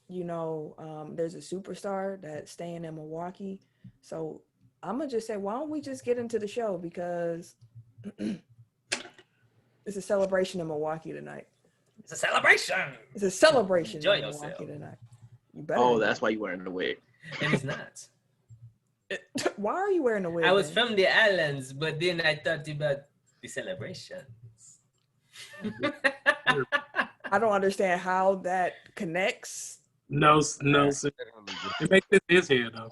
there's a superstar that's staying in Milwaukee. So I'm going to just say, why don't we just get into the show? Because it's a celebration in Milwaukee tonight. It's a celebration. It's a celebration Enjoy in yourself. Milwaukee tonight. You better. Oh, that's why you wearing the wig. And it's not. Why are you wearing a wig? I was from the islands, but then I thought about the celebrations. I don't understand how that connects. No, sir. It makes it his head though.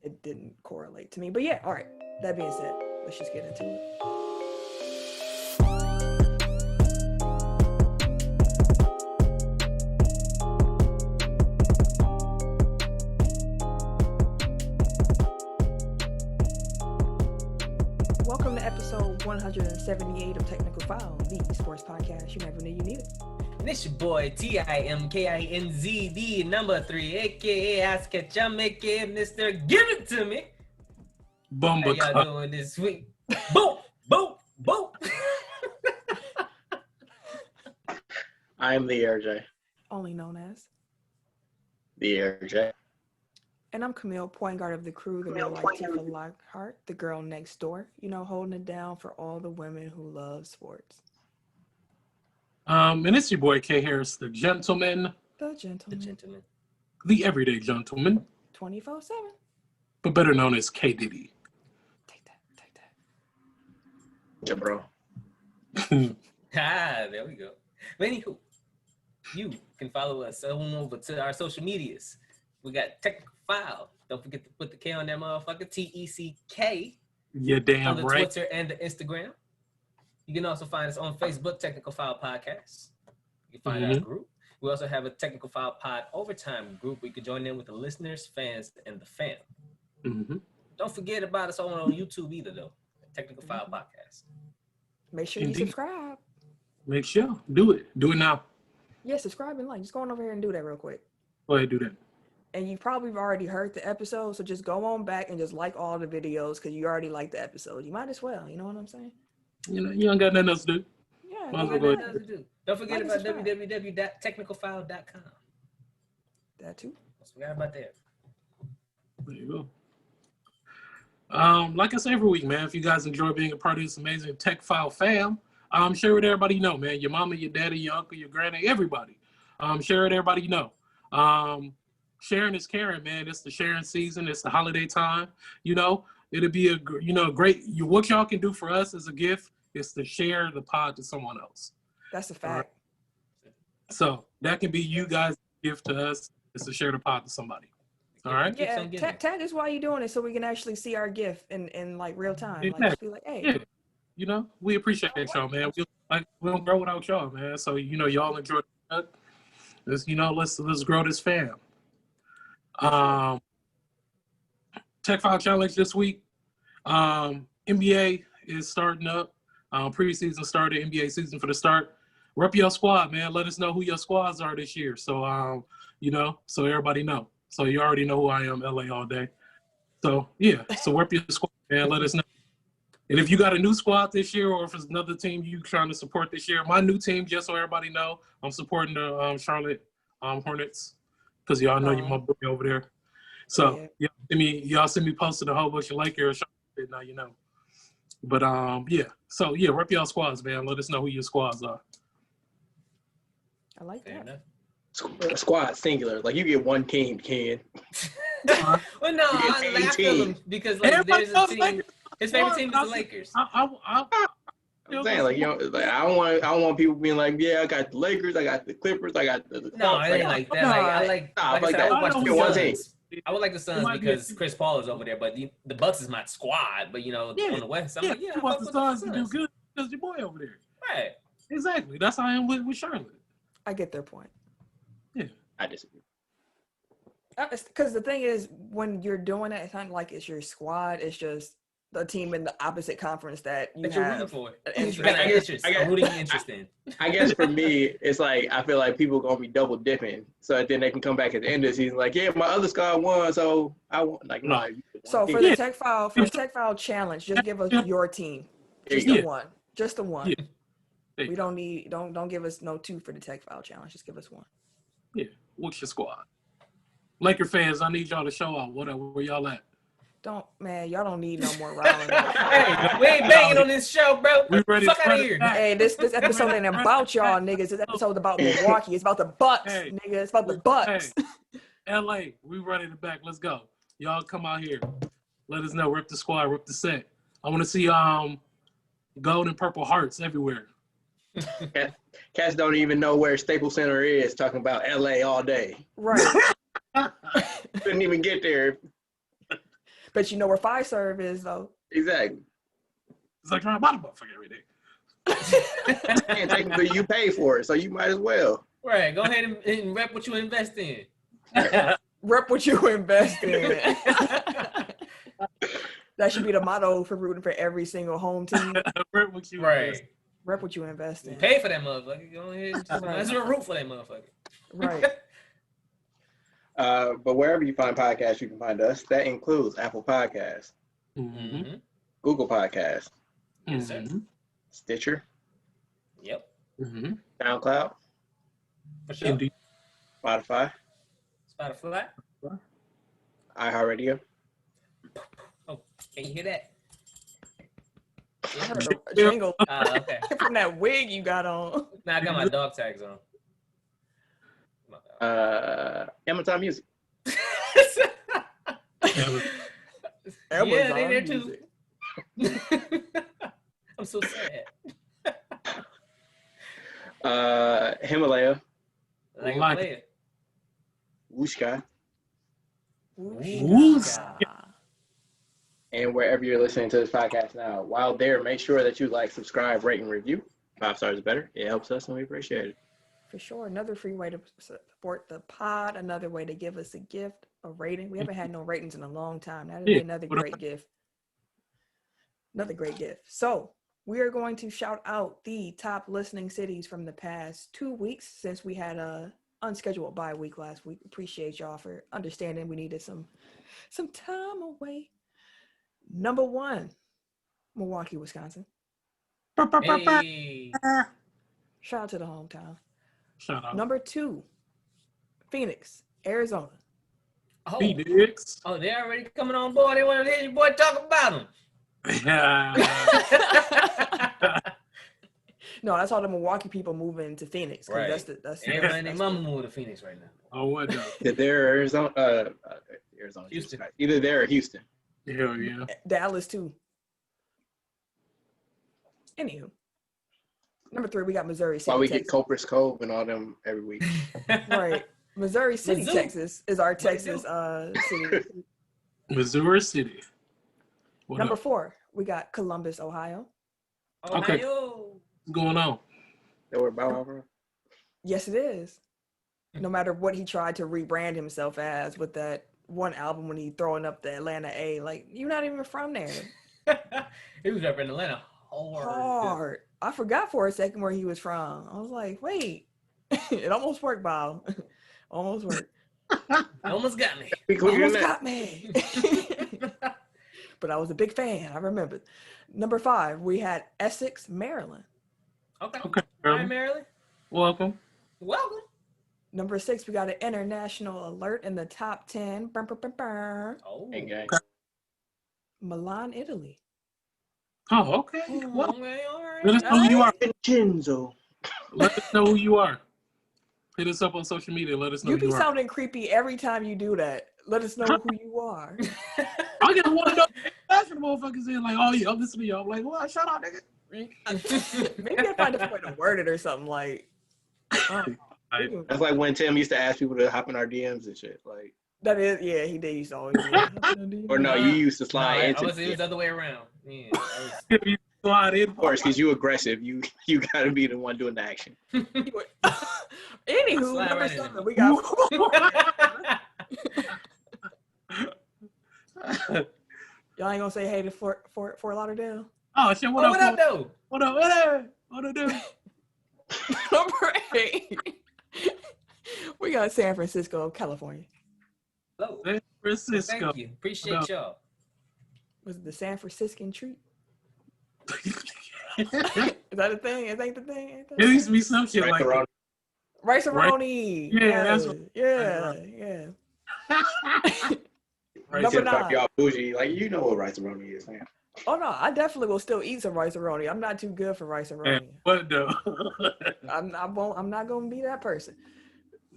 It didn't correlate to me. But yeah, all right. That being said, let's just get into it. Welcome to episode 178 of TECKnical File, the sports podcast you never knew you needed. This your boy TIMKINZ, the number 3, aka Ask Ketchum, aka Mr. Give It To Me. How y'all doing this week? Boom, boom, boom. I am the RJ. Only known as. The RJ. And I'm Camille, point guard of the crew, the real life Tifa Lockhart, the girl next door, holding it down for all the women who love sports. And it's your boy K Harris, the gentleman. The gentleman. The everyday gentleman. 24/7. But better known as K Diddy. Take that. Yeah, bro. There we go. But anywho, you can follow us on over to our social medias. We got TECK File. Don't forget to put the K on that motherfucker. TECK. Yeah, damn on the right. Twitter and the Instagram. You can also find us on Facebook, TECKnical File Podcast. You can find our group. We also have a TECKnical File Pod Overtime group where you can join in with the listeners, fans, and the fam. Mm-hmm. Don't forget about us on YouTube either, though. TECKnical File Podcast. Make sure you subscribe. Make sure. Do it. Do it now. Yeah, subscribe and like. Just go on over here and do that real quick. Go ahead, do that. And you probably already heard the episode, so just go on back and just like all the videos because you already liked the episode. You might as well. You know what I'm saying? You don't got nothing else to do. Yeah. Don't forget about www.technicalfile.com. That too. Forgot about that. There you go. Like I say every week, man, if you guys enjoy being a part of this amazing Tech File fam, share it with everybody you know, man. Your mama, your daddy, your uncle, your granny, everybody. Share it with everybody you know. Sharing is caring, man. It's the sharing season. It's the holiday time. It'll be a great. What y'all can do for us as a gift is to share the pod to someone else. That's a fact. Right? So that can be you guys' gift to us is to share the pod to somebody. All right. Yeah. Tag us while you're doing it so we can actually see our gift in like real time. Exactly. Like just be like, hey. Yeah. We appreciate y'all, man. We don't grow without y'all, man. So y'all enjoy it. Let's grow this fam. Tech File Challenge this week. NBA is starting up. Preseason started. NBA season for the start. Rep your squad, man. Let us know who your squads are this year. So so everybody know. So you already know who I am, LA all day. So yeah, so rep your squad, man. Let us know. And if you got a new squad this year, or if it's another team you trying to support this year, my new team, just so everybody know, I'm supporting the Charlotte Hornets. Because y'all know you're my boy over there. So y'all see me posted a whole bunch of Lakers. Now you know. But So rep y'all squads, man. Let us know who your squads are. I like that. Squad singular. Like you get one team, Ken. Well, no, I laughed at him because there's a team. His favorite team is the Lakers. I'm saying, I don't want people being like, yeah, I got the Lakers, I got the Clippers, I got the. No, I ain't like that. I would like the Suns because Chris Paul is over there, but the Bucks is my squad. But on the West, I'm like, you want the Suns to do good because your boy over there. Right. Exactly. That's how I am with Charlotte. I get their point. Yeah. I disagree. Because the thing is, when you're doing it, it's not like it's your squad. It's just the team in the opposite conference that you have for. Rooting interest in. I guess for me, it's like I feel like people are gonna be double dipping, so then they can come back at the end of the season like, yeah, my other squad won, so I won. Like, no. So for the Tech File challenge, just give us your team, just the one, just the one. Yeah. We don't need don't give us no two for the Tech File challenge. Just give us one. Yeah, What's your squad? Laker fans, I need y'all to show out. Where y'all at? Y'all don't need no more riling. Hey, we ain't banging on this show, bro. We ready Fuck to out of run it here. back. Hey, this episode ain't about y'all niggas. This episode about Milwaukee. It's about the Bucks, Hey. nigga. It's about the Bucks. Hey, LA, we running it back. Let's go. Y'all come out here. Let us know. Rip the squad. Rip the set. I want to see gold and purple hearts everywhere. Cats don't even know where Staples Center is. Talking about LA all day. Right. Couldn't even get there. But you know where Fiserv is, though. Exactly. It's like trying to buy the motherfucker every day. And technically, you pay for it, so you might as well. Right. Go ahead and rep what you invest in. Rep what you invest in. That should be the motto for rooting for every single home team. Rip what you Right. invest. Rep what you invest in. Pay for that motherfucker. Go ahead. Let's root for that motherfucker. Right. But wherever you find podcasts, you can find us. That includes Apple Podcasts, Mm-hmm. Google Podcasts, Yes, sir. Stitcher, Yep. Mm-hmm. SoundCloud, For sure. Indeed. Spotify, Spotify. iHeartRadio. Oh, can you hear that? I heard a jingle Okay. from that wig you got on. Now I got my dog tags on. Amazon Music. Yeah, they there Music. too. I'm so sad. Himalaya, Like Like a player. Wooshka, Wooshka. and wherever you're listening to this podcast now. While there, make sure that you like, subscribe, rate, and review. 5 stars is better. It helps us, and we appreciate it. For sure. Another free way to support the pod. Another way to give us a gift, a rating. We haven't had no ratings in a long time. That would be another great gift. Another great gift. So we are going to shout out the top listening cities from the past 2 weeks since we had a unscheduled bye week last week. Appreciate y'all for understanding. We needed some time away. Number 1, Milwaukee, Wisconsin. Hey. Shout out to the hometown. Shout out. Number 2, Phoenix, Arizona. Oh. Phoenix. Oh, they already coming on board. They want to hear your boy talk about them. No, that's all the Milwaukee people moving to Phoenix. Right. That's Everybody and their mama moved to Phoenix right now. Oh, what the? Did there Arizona, Houston. Either there or Houston. Hell yeah. Dallas too. Anywho, number 3, we got Missouri City. Why we Texas. get Copers Cove and all them every week. Right. Missouri City, Mizzou. Texas is our Texas city. Missouri City. What Number up? 4, we got Columbus, Ohio. Okay. Ohio. What's going on? That were Bow Wow from? Yes, it is. No matter what he tried to rebrand himself as with that one album when he throwing up the Atlanta A, like, you're not even from there. He was up in Atlanta hard. I forgot for a second where he was from. I was like, wait. It almost worked, Bob. Almost worked. Almost got me. Almost got me. But I was a big fan. I remember. Number 5, we had Essex, Maryland. Okay. Okay. All right, Maryland. Welcome. Welcome. Number 6, we got an international alert in the top 10. Burr, burr, burr, burr. Oh. Hey, gang. Milan, Italy. Oh, okay. Well, Okay, all right. let us know who you are. Vincenzo. Let us know who you are. Hit us up on social media. Let us know You who be you are. sounding creepy every time you do that. Let us know who you are. I just want to know that's the motherfuckers in like, oh yeah, I'm listening to y'all. I'm like, well, shut up, nigga. Maybe I find a different way to word it or something like. That's like when Tim used to ask people to hop in our DMs and shit. Like, That is, yeah, he did used to always do that. or no, you used to slide I into. was, it was the other way around. Yeah, If you slide in, Of course, because you aggressive, you gotta be the one doing the action. Anywho, Slide number right in 7, we got. Y'all ain't gonna say hey to Fort Lauderdale? oh shit, what Oh, up? what up, though? What up? What up? What up, dude? Number 8, we got San Francisco, California. Hello. San Francisco. Thank you. Appreciate y'all. Was it the San Franciscan treat? Is that a thing? It ain't the thing? Ain't that It used to be some shit Right like around. Rice-A-Roni. Yeah, Yeah, that's yeah. Right, Number like 9. y'all bougie. Like, you know what rice-a-roni is, man. Oh no, I definitely will still eat some rice-a-roni. I'm not too good for rice-a-roni. What the? I'm not gonna be that person.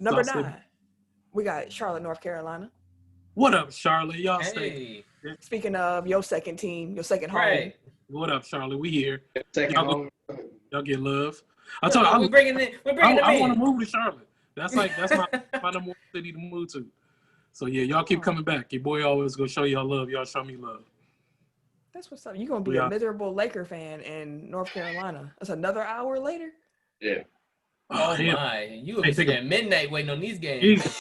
Number 9, we got Charlotte, North Carolina. What up, Charlotte? Y'all stay. Speaking of your second team, your second home. Right. What up, Charlotte? We here. Second home. Y'all get love. I told you, We're bringing it. I want to move to Charlotte. That's my number one city to move to. So yeah, y'all keep coming back. Your boy always gonna show y'all love. Y'all show me love. That's what's up. You're gonna be a miserable Laker fan in North Carolina. That's another hour later. Yeah. Oh my! You will be sitting at midnight waiting on these games.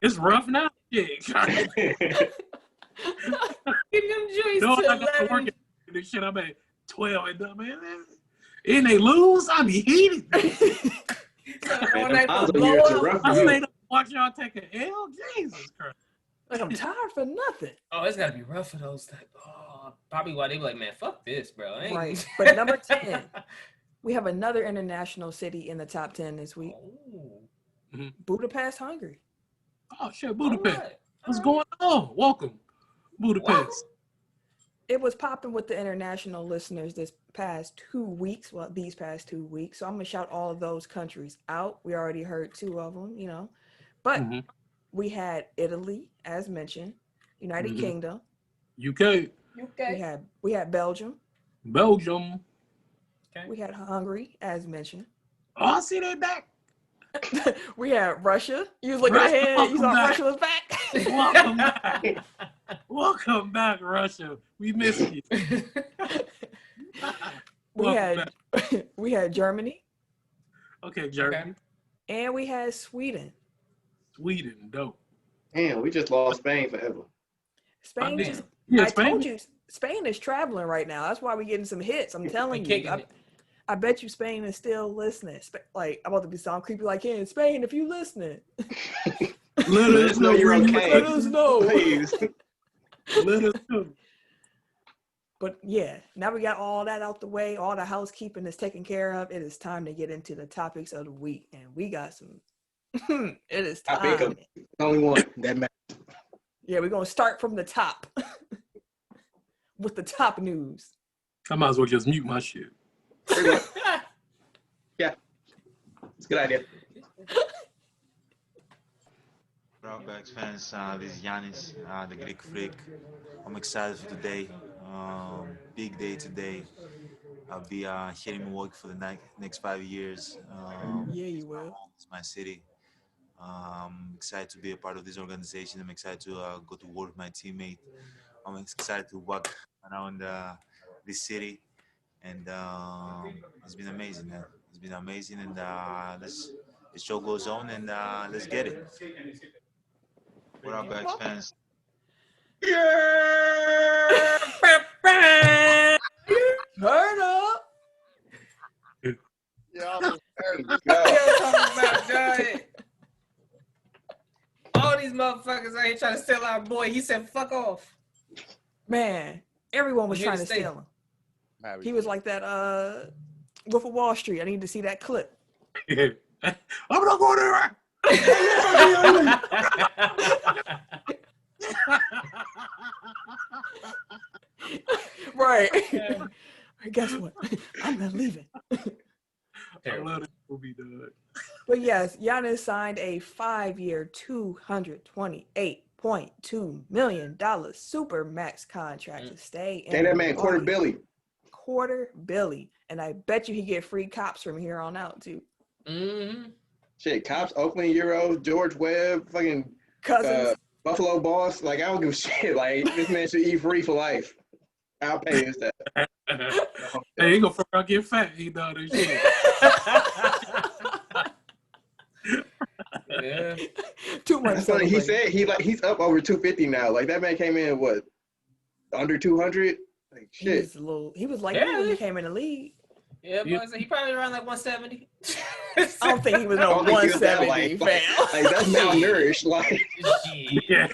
It's rough now. Yeah. Give them joints No, to I got to 11. work at this shit. I'm at 12 and man. And they lose, I be heated. I stayed up watch y'all take an L. Jesus Christ. Like I'm tired for nothing. Oh, it's gotta be rough for those type. Oh, probably why they be like, man, fuck this, bro. Right. But number 10, we have another international city in the top 10 this week. Oh. Budapest, Hungary. Oh shit, Budapest. Right. What's going on? Welcome, Budapest. It was popping with the international listeners these past 2 weeks. So I'm gonna shout all of those countries out. We already heard 2 of them, but we had Italy, as mentioned, United Kingdom, UK. We had Belgium. Okay. We had Hungary, as mentioned. Oh, I see they back. We had Russia. You was looking ahead. You thought Russia was back. Welcome back. Welcome back, Russia. We miss you. We had Germany. Okay, Germany. And we had Sweden. Sweden, dope. Damn, we just lost Spain forever. Spain told you, Spain is traveling right now. That's why we're getting some hits. I'm telling you. I bet you Spain is still listening. Like, I'm about to be sound creepy like, hey, Spain, if you listening. Let us know you're okay. Let us know. Please. Let us know. But yeah, now we got all that out the way. All the housekeeping is taken care of. It is time to get into the topics of the week. And we got some. It is time. I think only one that matters. Yeah, we're going to start from the top with the top news. I might as well just mute my shit. Yeah, it's a good idea. Shoutout fans, this is Giannis, the Greek freak. I'm excited for today. Big day today. I'll be here in Milwaukee for the next 5 years. Yeah, you will. It's my city. I'm excited to be a part of this organization. I'm excited to go to work with my teammate. I'm excited to walk around this city. And it's been amazing, man. It's been amazing, and the show goes on, and let's get it. What up, Bags fans? Yeah! Turn up! All these motherfuckers out here trying to steal our boy. He said, fuck off. Man, everyone was trying to steal him. He was like that Wolf of Wall Street. I need to see that clip. I'm not going there. Right. Guess what? I'm not leaving. I love this movie, dog. But yes, Giannis signed a 5-year, $228.2 million supermax contract to stay in. Say that man, quarter Billy. And I bet you he get free cops from here on out too. Shit, cops, Oakland Euros, George Webb, fucking Cousins, Buffalo Boss. Like, I don't give a shit. Like, this man should eat free for life. I'll pay his that. Hey, he gonna fuck get fat. He know this shit. Yeah. Too much. That's funny. He said he's up over 250 now. Like, that man came in under 200. Like, shit. He was like that when he came in the league. Yeah, but he probably around like 170. I don't think he was no 170, fam. Like, that's malnourished. Like, yeah.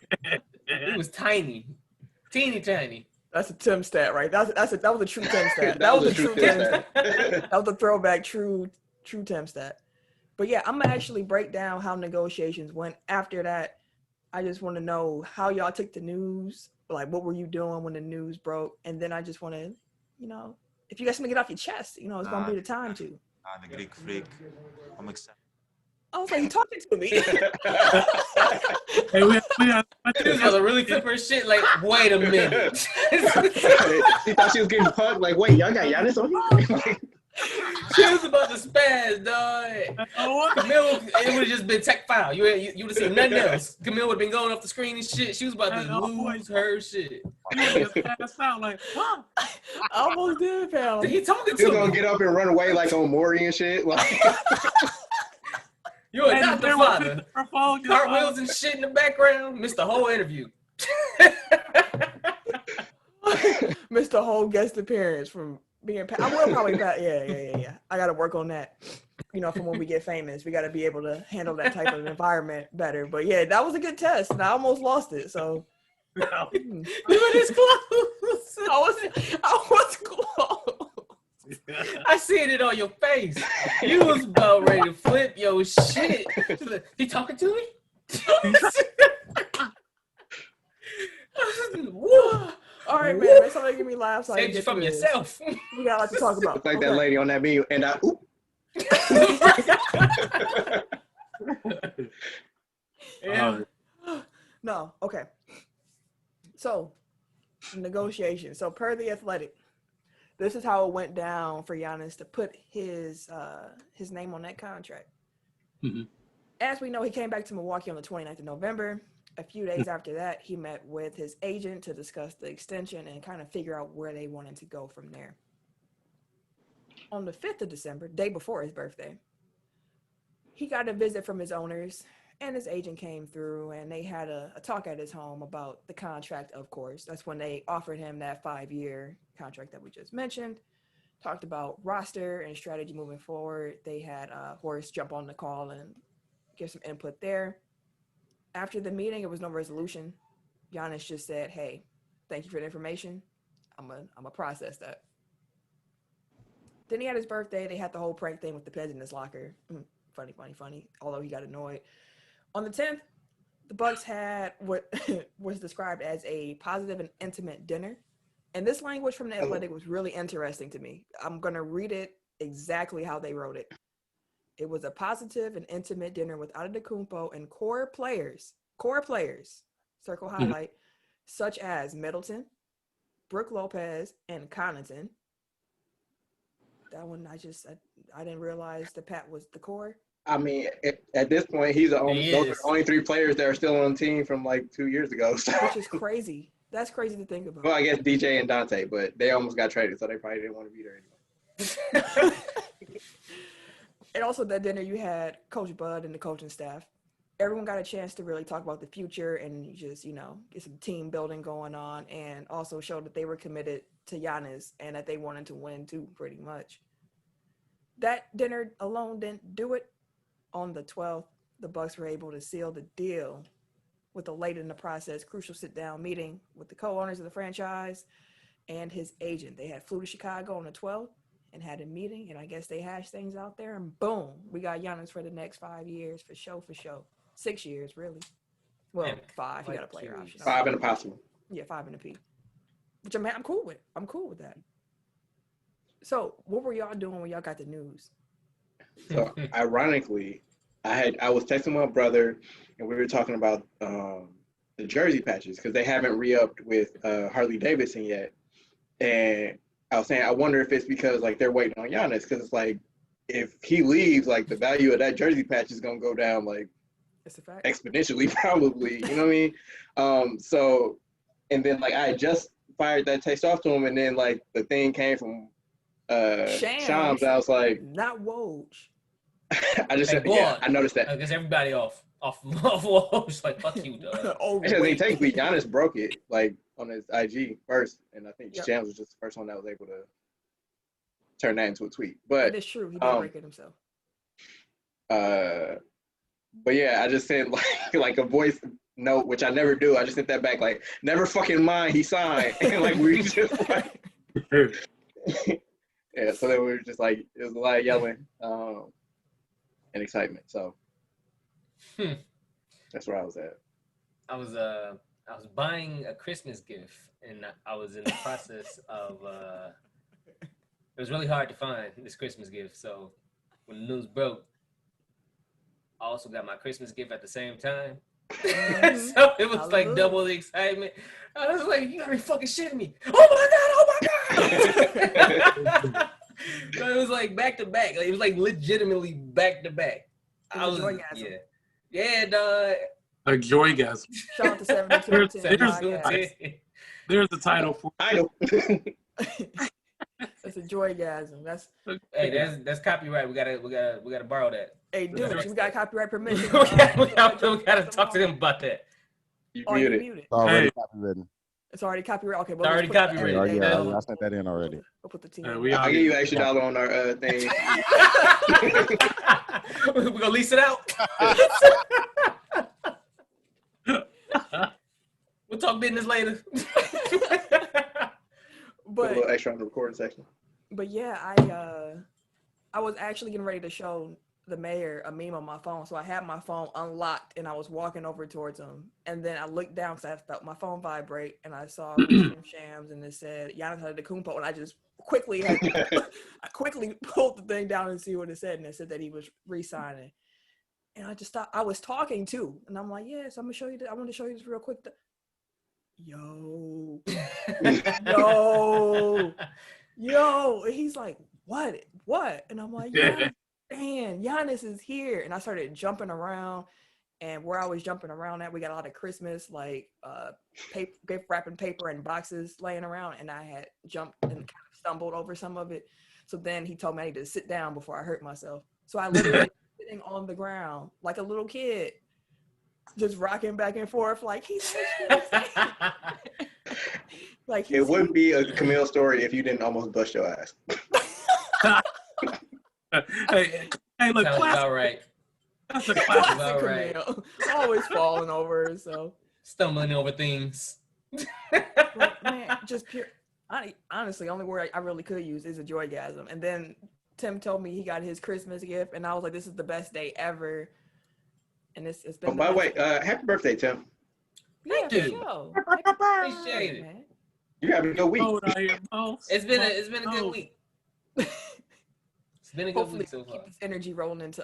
He was tiny. Teeny tiny. That's a Tim stat, right? That was a true Tim stat. That was a true Tim stat. That was a throwback true Tim stat. But yeah, I'm gonna actually break down how negotiations went. After that, I just want to know how y'all took the news. Like, what were you doing when the news broke? And then I just want to, if you guys want to get off your chest, it's gonna be the time to. The Greek freak. I'm excited. I was like, you talking to me? Hey, we got She was gonna really flip her shit. Like, wait a minute. She thought she was getting pugged. Like, wait, y'all got Giannis on here? She was about to spaz, dog. Camille, it would have just been tech foul. You would have seen nothing else. Camille would have been going off the screen and shit. She was about to lose her shit. passed out like, huh? I almost did, pal. He talking She's to gonna me. get up and run away like on Maury and shit. Like, You are not the father. Phone, Cartwheels and shit in the background. Missed the whole interview. Missed the whole guest appearance from being. I will probably. Yeah. I got to work on that. From when we get famous, we got to be able to handle that type of environment better. But yeah, that was a good test, and I almost lost it. So You were this close. I was close. I seen it on your face. You was about ready to flip your shit. He talking to me? All right, man. That's something give me laughs. So Saved you from yourself. We got a lot to talk about. it's like that lady on that menu, and I. Oop. Yeah. No, okay. So, negotiation. So, per the Athletic, this is how it went down for Giannis to put his name on that contract. Mm-hmm. As we know, he came back to Milwaukee on the 29th of November. A few days after that, he met with his agent to discuss the extension and kind of figure out where they wanted to go from there. On the 5th of December, day before his birthday, he got a visit from his owners, and his agent came through, and they had a talk at his home about the contract, of course. That's when they offered him that 5-year contract that we just mentioned. Talked about roster and strategy moving forward. They had Horace jump on the call and give some input there. After the meeting, it was no resolution. Giannis just said, hey, thank you for the information. I'm gonna process that. Then he had his birthday. They had the whole prank thing with the pens in his locker. Funny. Although he got annoyed. On the 10th, the Bucks had what was described as a positive and intimate dinner. And this language from the Athletic was really interesting to me. I'm going to read it exactly how they wrote it. It was a positive and intimate dinner with Antetokounmpo and core players, circle highlight, such as Middleton, Brook Lopez, and Connaughton. That one, I didn't realize that Pat was the core. I mean, at this point, those are the only 3 players that are still on the team from like 2 years ago. So. Which is crazy. That's crazy to think about. Well, I guess DJ and Dante, but they almost got traded, so they probably didn't want to be there anymore. And also that dinner, you had Coach Bud and the coaching staff. Everyone got a chance to really talk about the future and just, get some team building going on, and also show that they were committed to Giannis and that they wanted to win too, pretty much. That dinner alone didn't do it. On the 12th, the Bucks were able to seal the deal with a late in the process crucial sit-down meeting with the co-owners of the franchise and his agent. They had flew to Chicago on the 12th and had a meeting, and I guess they hashed things out there, and boom, we got Giannis for the next 5 years, for show. 6 years, really. Well, 5. He got a player option. 5 and a possible. Yeah, 5 and a P. Which I'm cool with. I'm cool with that. So, what were y'all doing when y'all got the news? So, ironically, I was texting my brother, and we were talking about the jersey patches because they haven't re-upped with Harley Davidson yet. And I was saying, I wonder if it's because like they're waiting on Giannis, because it's like if he leaves, like the value of that jersey patch is gonna go down like It's a fact. exponentially, probably. You know what I mean? So, and then like I just fired that text off to him, and then like the thing came from Shams. I was like, not Woj. I just said, yeah, I noticed that. Because everybody off Woj, like fuck you, dog. Actually, technically, Giannis broke it like on his IG first, and I think Shams was just the first one that was able to turn that into a tweet. But it's true, he did break it himself. But yeah, I just sent like a voice note, which I never do. I just sent that back like, never fucking mind, he signed. And like we just like yeah, so then we were just like, it was a lot of yelling. and excitement. So that's where I was at. I was buying a Christmas gift, and I was in the process of. It was really hard to find this Christmas gift, so when the news broke, I also got my Christmas gift at the same time. So it was like double the excitement. I was like, "You gotta be fucking shitting me! Oh my god! Oh my god!" So it was like back to back. Like, it was like legitimately back to back. I was yeah, dog. A Joygasm. Shout out to 72 There's the title for it. That's a Joygasm. Hey, that's copyright. We gotta borrow that. Hey, dude, we got copyright permission. we gotta talk to them about that. You muted. It's already copywritten. It's already copyright. Okay, it's already copyrighted. I sent that in already. We'll put the team. I'll give you $extra on our thing. We're gonna lease it out. We'll talk business later. Put a little extra on the recording section. But yeah, I was actually getting ready to show the mayor a meme on my phone, so I had my phone unlocked and I was walking over towards him, and then I looked down because I felt my phone vibrate, and I saw Shams, and it said Giannis Antetokounmpo, and I just quickly pulled the thing down and see what it said, and it said that he was re-signing, and I just thought I was talking too, and I'm like, yes, I'm gonna show you. I want to show you this real quick. Yo, and he's like, what? And I'm like, yeah. Man, Giannis is here. And I started jumping around, and where I was jumping around at, we got a lot of Christmas, like gift wrapping paper and boxes laying around, and I had jumped and kind of stumbled over some of it. So then he told me I needed to sit down before I hurt myself. So I literally was sitting on the ground like a little kid, just rocking back and forth like he's like it wouldn't be a Camille story if you didn't almost bust your ass. hey, look, sounds about right. That's a classic. About right. Always falling over, so stumbling over things. But, man, just pure. Honestly, only word I really could use is a Joygasm. And then Tim told me he got his Christmas gift, and I was like, "This is the best day ever." And it's been. Oh, by the way, happy birthday, Tim. Yeah, Thank for you. sure. Appreciate it. Man. You having a good week. It's been a good week. It's been a good Hopefully week so far. keep this energy rolling into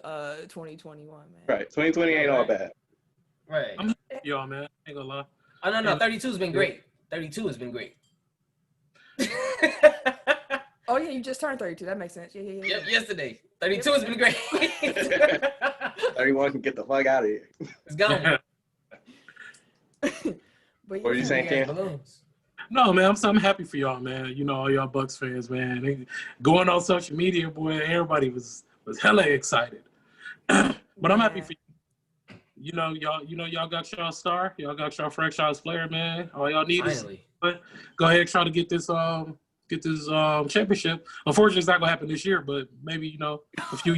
2021, man. Right, 2020 ain't all bad. Right. I'm y'all, man. Ain't gonna lie. Oh no, 32 has been great. 32 has been great. Oh yeah, you just turned 32. That makes sense. Yeah. Yep, yesterday. 32 has been great. 31 can get the fuck out of here. It's gone. But What were you saying, Cam? No, man, I'm happy for y'all, man. You know, all y'all Bucks fans, man. They, going on social media, boy, everybody was hella excited. But I'm happy for you. Y'all got y'all star. Y'all got y'all franchise player, man. All y'all need is go ahead and try to get this championship. Unfortunately, it's not gonna happen this year, but maybe a few.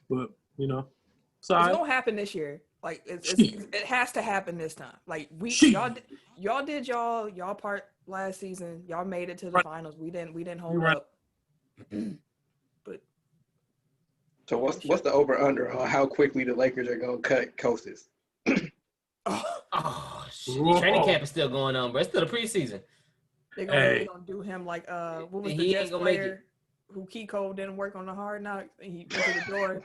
But it's gonna happen this year. Like it has to happen this time. Like y'all did y'all part last season. Y'all made it to the finals. We didn't hold up. But so what's the over under on how quickly the Lakers are gonna cut Kostas? Oh shit! Training camp is still going on, bro. It's still the preseason. They're gonna do him like what was the Jets player who Kiko didn't work on the hard knock and he went to the door.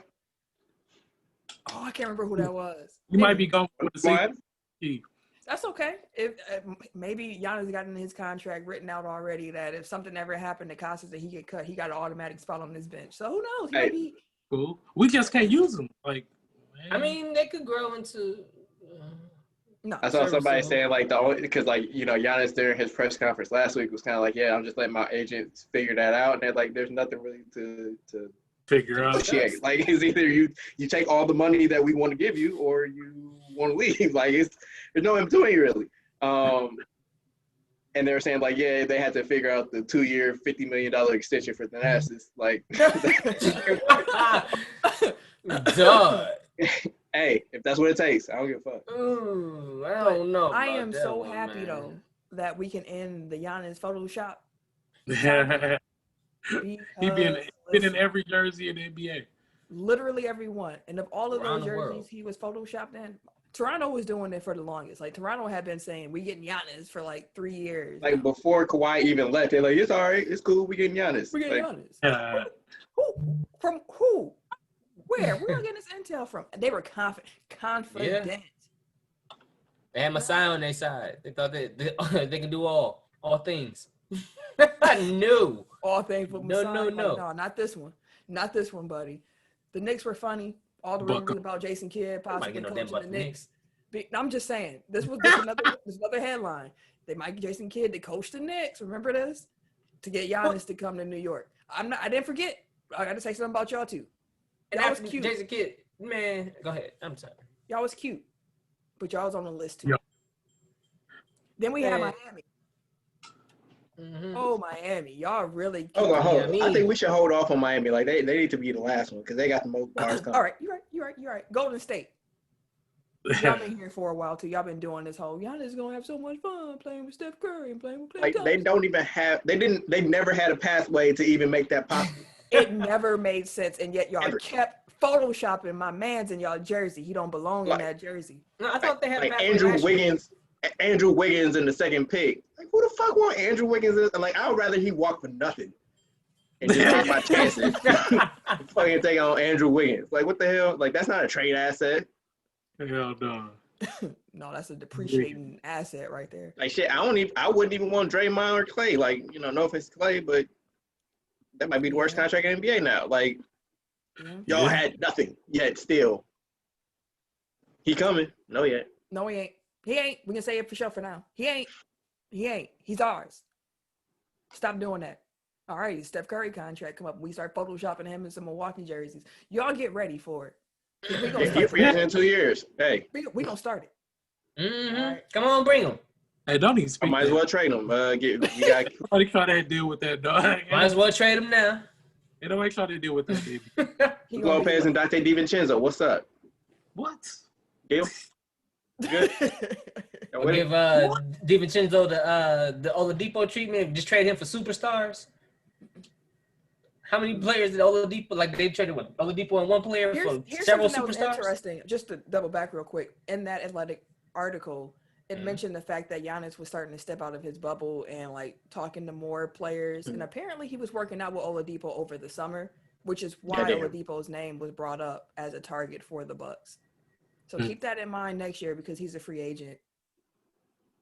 Oh, I can't remember who that was. You might be going for the season. That's okay. If maybe Giannis got in his contract written out already that if something ever happened to Kostas that he get cut, he got an automatic spot on this bench. So who knows? He might be cool. We just can't use him. Like, man. I mean, they could grow into. No, I saw somebody saying like because Giannis during his press conference last week was kind of like, yeah, I'm just letting my agents figure that out, and they're like, there's nothing really to figure out. Like it's either you take all the money that we want to give you, or you want to leave. Like there's no in between really. And they were saying like, yeah, they had to figure out the 2-year, $50 million extension for Thanasis. Like, duh. Hey, if that's what it takes, I don't give a fuck. Ooh, I don't know. I am so happy though that we can end the Giannis Photoshop. He been in every jersey in the NBA. Literally everyone. And of all of Around those the jerseys world. he was photoshopped in, Toronto was doing it for the longest. Like Toronto had been saying, we getting Giannis for like 3 years. Like before Kawhi even left, they're like, it's all right, it's cool, we getting Giannis. We getting Like, Giannis. Yeah. Who? From who? Where? Where are getting this intel from? They were confident. They had Messiah on their side. They thought they can do all things. No. All things but Messiah. No. Like, no, not this one. Not this one, buddy. The Knicks were funny. All the rumors about Jason Kidd possibly coaching the Knicks. I'm just saying, this was another headline. They might get Jason Kidd to coach the Knicks. Remember this? To get Giannis to come to New York. I didn't forget. I got to say something about y'all too. Y'all was cute. Jason Kidd, man, go ahead. I'm sorry. Y'all was cute, but y'all was on the list too. Yep. Then we had Miami. Oh, Miami. Y'all really cute. hold on. I think we should hold off on Miami. Like they need to be the last one because they got the most bars coming. All right, you're right. Golden State. Y'all been here for a while too. Y'all been doing this whole Giannis is gonna have so much fun playing with Steph Curry and playing with Klay Thompson. They don't even have. They never had a pathway to even make that possible. It never made sense, and yet y'all kept photoshopping my man's in y'all jersey. He don't belong in that jersey. No, I thought they had Andrew Wiggins in the second pick. Like, who the fuck want Andrew Wiggins? Like, I would rather he walk for nothing and just take my chances. Fucking take on Andrew Wiggins. Like, what the hell? Like, that's not a trade asset. Hell no. No, that's a depreciating asset right there. Like, shit, I wouldn't even want Draymond or Clay. Like, no offense to Clay, but that might be the worst contract in the NBA now. Like, y'all had nothing yet still. He coming. No, yet. No, he ain't. He ain't. We can say it for sure for now. He ain't. He's ours. Stop doing that. All right, Steph Curry contract come up. We start photoshopping him in some Milwaukee jerseys. Y'all get ready for it. We gonna start free agent in 2 years. Hey. We gonna start it. Right. Come on, bring him. Hey, don't even speak. I might as well trade him. Somebody try to deal with that, dog. Might as well trade him now. Hey, nobody try to deal with that, baby. Lopez and Dante DiVincenzo. What's up? What? Deal? Good. We'll give DiVincenzo the Oladipo treatment. Just trade him for superstars. How many players did Oladipo, like they traded with Oladipo and one player for several superstars? That was interesting. Just to double back real quick, in that Athletic article, it mentioned the fact that Giannis was starting to step out of his bubble and like talking to more players. And apparently he was working out with Oladipo over the summer, which is why Oladipo's name was brought up as a target for the Bucks. So keep that in mind next year because he's a free agent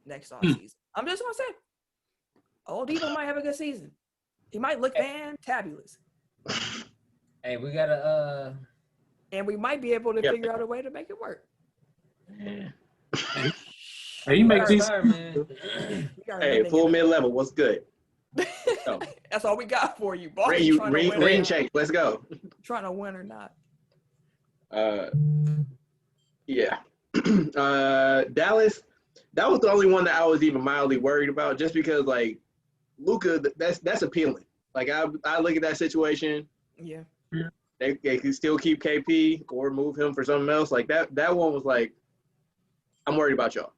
next offseason. I'm just gonna say, Oladipo might have a good season. He might look fantabulous. Hey, we gotta and we might be able to figure out a way to make it work. Hey, you make these. Hey, full mid-level. What's good? That's all we got for you. Ring check. Let's go. Trying to win or not. Yeah. Dallas. That was the only one that I was even mildly worried about, just because like Luka, that's appealing. Like I look at that situation. Yeah. They can still keep KP or move him for something else. Like that one was like, I'm worried about y'all.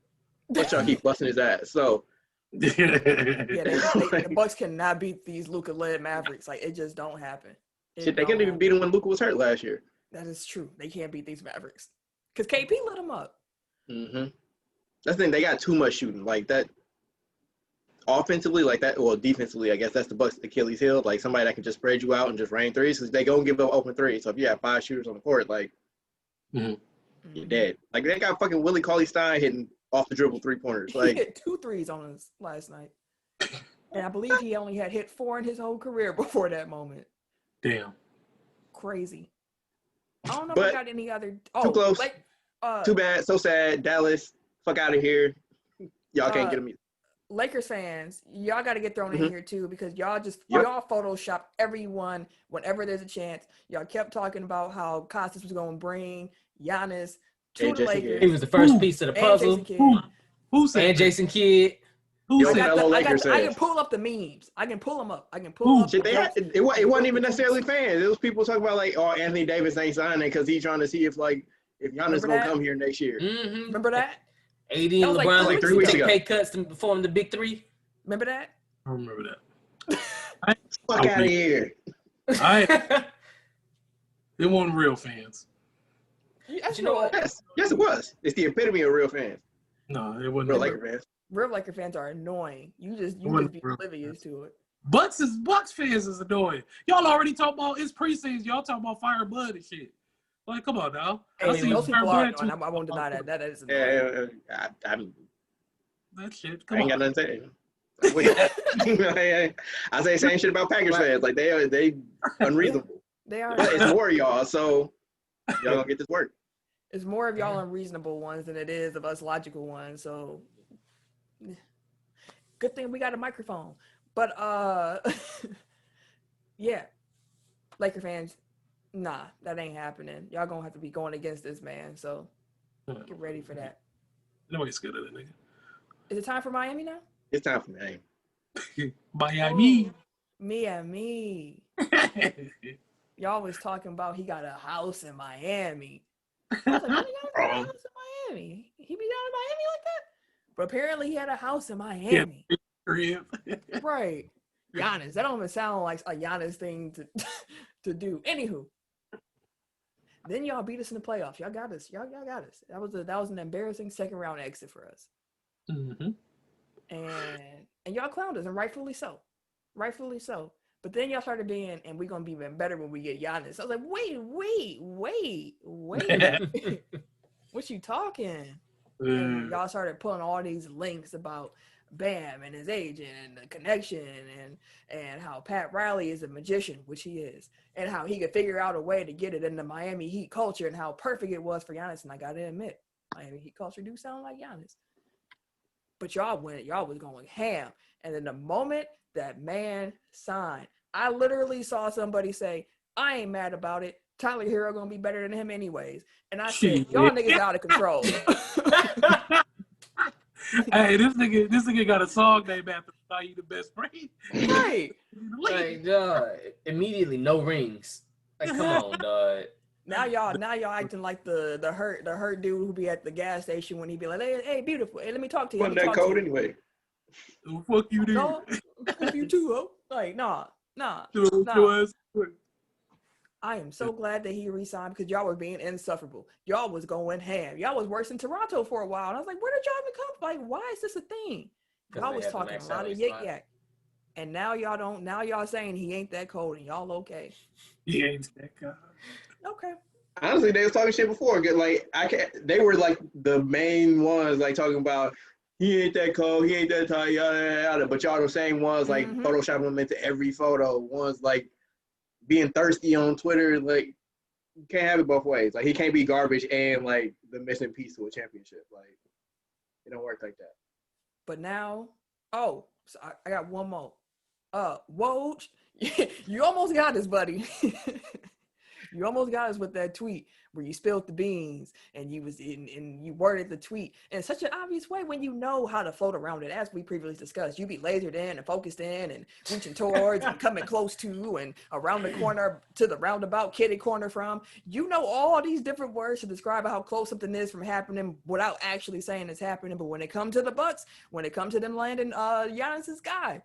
But y'all keep busting his ass. So the Bucks cannot beat these Luka-led Mavericks. Like it just don't happen. They couldn't even beat him when Luka was hurt last year. That is true. They can't beat these Mavericks because KP lit them up. Mm-hmm. That's the thing. They got too much shooting like that. Offensively, like that, well, defensively, I guess that's the Bucks' Achilles heel. Like somebody that can just spread you out and just rain threes, because they gonna give up open threes. So if you have 5 shooters on the court, like you're dead. Like they got fucking Willie Cauley-Stein hitting off the dribble 3-pointers. Like he hit 2 threes on us last night, and I believe he only had hit 4 in his whole career before that moment. Damn, crazy. I don't know if we got any other. Too close. Too bad. So sad. Dallas, fuck out of here. Y'all can't get him. Lakers fans, y'all got to get thrown in here too because y'all Photoshop everyone whenever there's a chance. Y'all kept talking about how Costas was going to bring Giannis to the Lakers. He was the first piece of the puzzle. Who said and Jason Kidd. Who said I can pull up the memes. I can pull them up. It wasn't even necessarily fans. It was people talking about like, oh, Anthony Davis ain't signing because he's trying to see if Giannis gonna come here next year. Mm-hmm. Remember that? AD and LeBron like 3 weeks take ago. pay cuts to form the big 3. Remember that? I remember that. Fuck out of here. It wasn't real fans. But you know what? Yes, it was. It's the epitome of real fans. No, it wasn't. Real Laker fans. Real Laker fans are annoying. You just be oblivious to it. Bucks fans is annoying. Y'all already talking about it's preseason. Y'all talking about fire blood and shit. Like, come on now. Hey, those people are annoying. I won't deny that. That is annoying. Yeah, I mean, that shit. I ain't got nothing to say. I say the same shit about Packers fans. Like they unreasonable. They are. But it's more y'all, so y'all gonna get this work. It's more of y'all unreasonable ones than it is of us logical ones. So good thing we got a microphone. But yeah, Laker fans, nah, that ain't happening. Y'all gonna have to be going against this man. So get ready for that. Nobody's scared of that nigga. Is it time for Miami now? It's time for Miami. Miami. Miami. Y'all was talking about he got a house in Miami. I was like, how he got a house in Miami? He be down in Miami like that? But apparently he had a house in Miami. Yeah. Right. Giannis. That don't even sound like a Giannis thing to do. Anywho. Then y'all beat us in the playoffs. Y'all got us. Y'all got us. That was an embarrassing second round exit for us. Mm-hmm. And y'all clowned us, and rightfully so. Rightfully so. But then y'all started being, and we're gonna be even better when we get Giannis. I was like, wait. What you talking? And y'all started pulling all these links about Bam and his agent and the connection and how Pat Riley is a magician, which he is, and how he could figure out a way to get it in the Miami Heat culture and how perfect it was for Giannis. And I gotta admit, Miami Heat culture do sound like Giannis. But y'all was going ham. And then the moment that man signed, I literally saw somebody say, I ain't mad about it. Tyler Hero gonna be better than him anyways. And I said, y'all niggas out of control. Hey, this nigga got a song named after you the best friend. Right. Like, dog, immediately no rings. Like, come on, dog. Now y'all acting like the hurt dude who be at the gas station when he be like, hey, beautiful, hey, let me talk to you. Wasn't that code anyway? Oh, fuck you, dude. No, fuck you too, ho. Like, nah. I am so glad that he resigned because y'all were being insufferable. Y'all was going ham. Y'all was worse in Toronto for a while. And I was like, where did y'all even come from? Like, why is this a thing? Y'all was talking a lot of yak. And now y'all don't. Now y'all saying he ain't that cold and y'all okay. He ain't that guy. Okay. Honestly, they was talking shit before. Like they were like the main ones, like talking about he ain't that cold, he ain't that tight, yada yada. But y'all the same ones, like photoshopping him into every photo. Ones like being thirsty on Twitter. Like you can't have it both ways. Like he can't be garbage and like the missing piece to a championship. Like it don't work like that. But now, so I got one more. Woj, you almost got us, buddy. You almost got us with that tweet where you spilled the beans and you worded the tweet in such an obvious way when you know how to float around it. As we previously discussed, you be lasered in and focused in and reaching towards and coming close to and around the corner to the roundabout kitty corner from. You know all these different words to describe how close something is from happening without actually saying it's happening. But when it comes to the Bucks, when it comes to them landing Giannis's guy,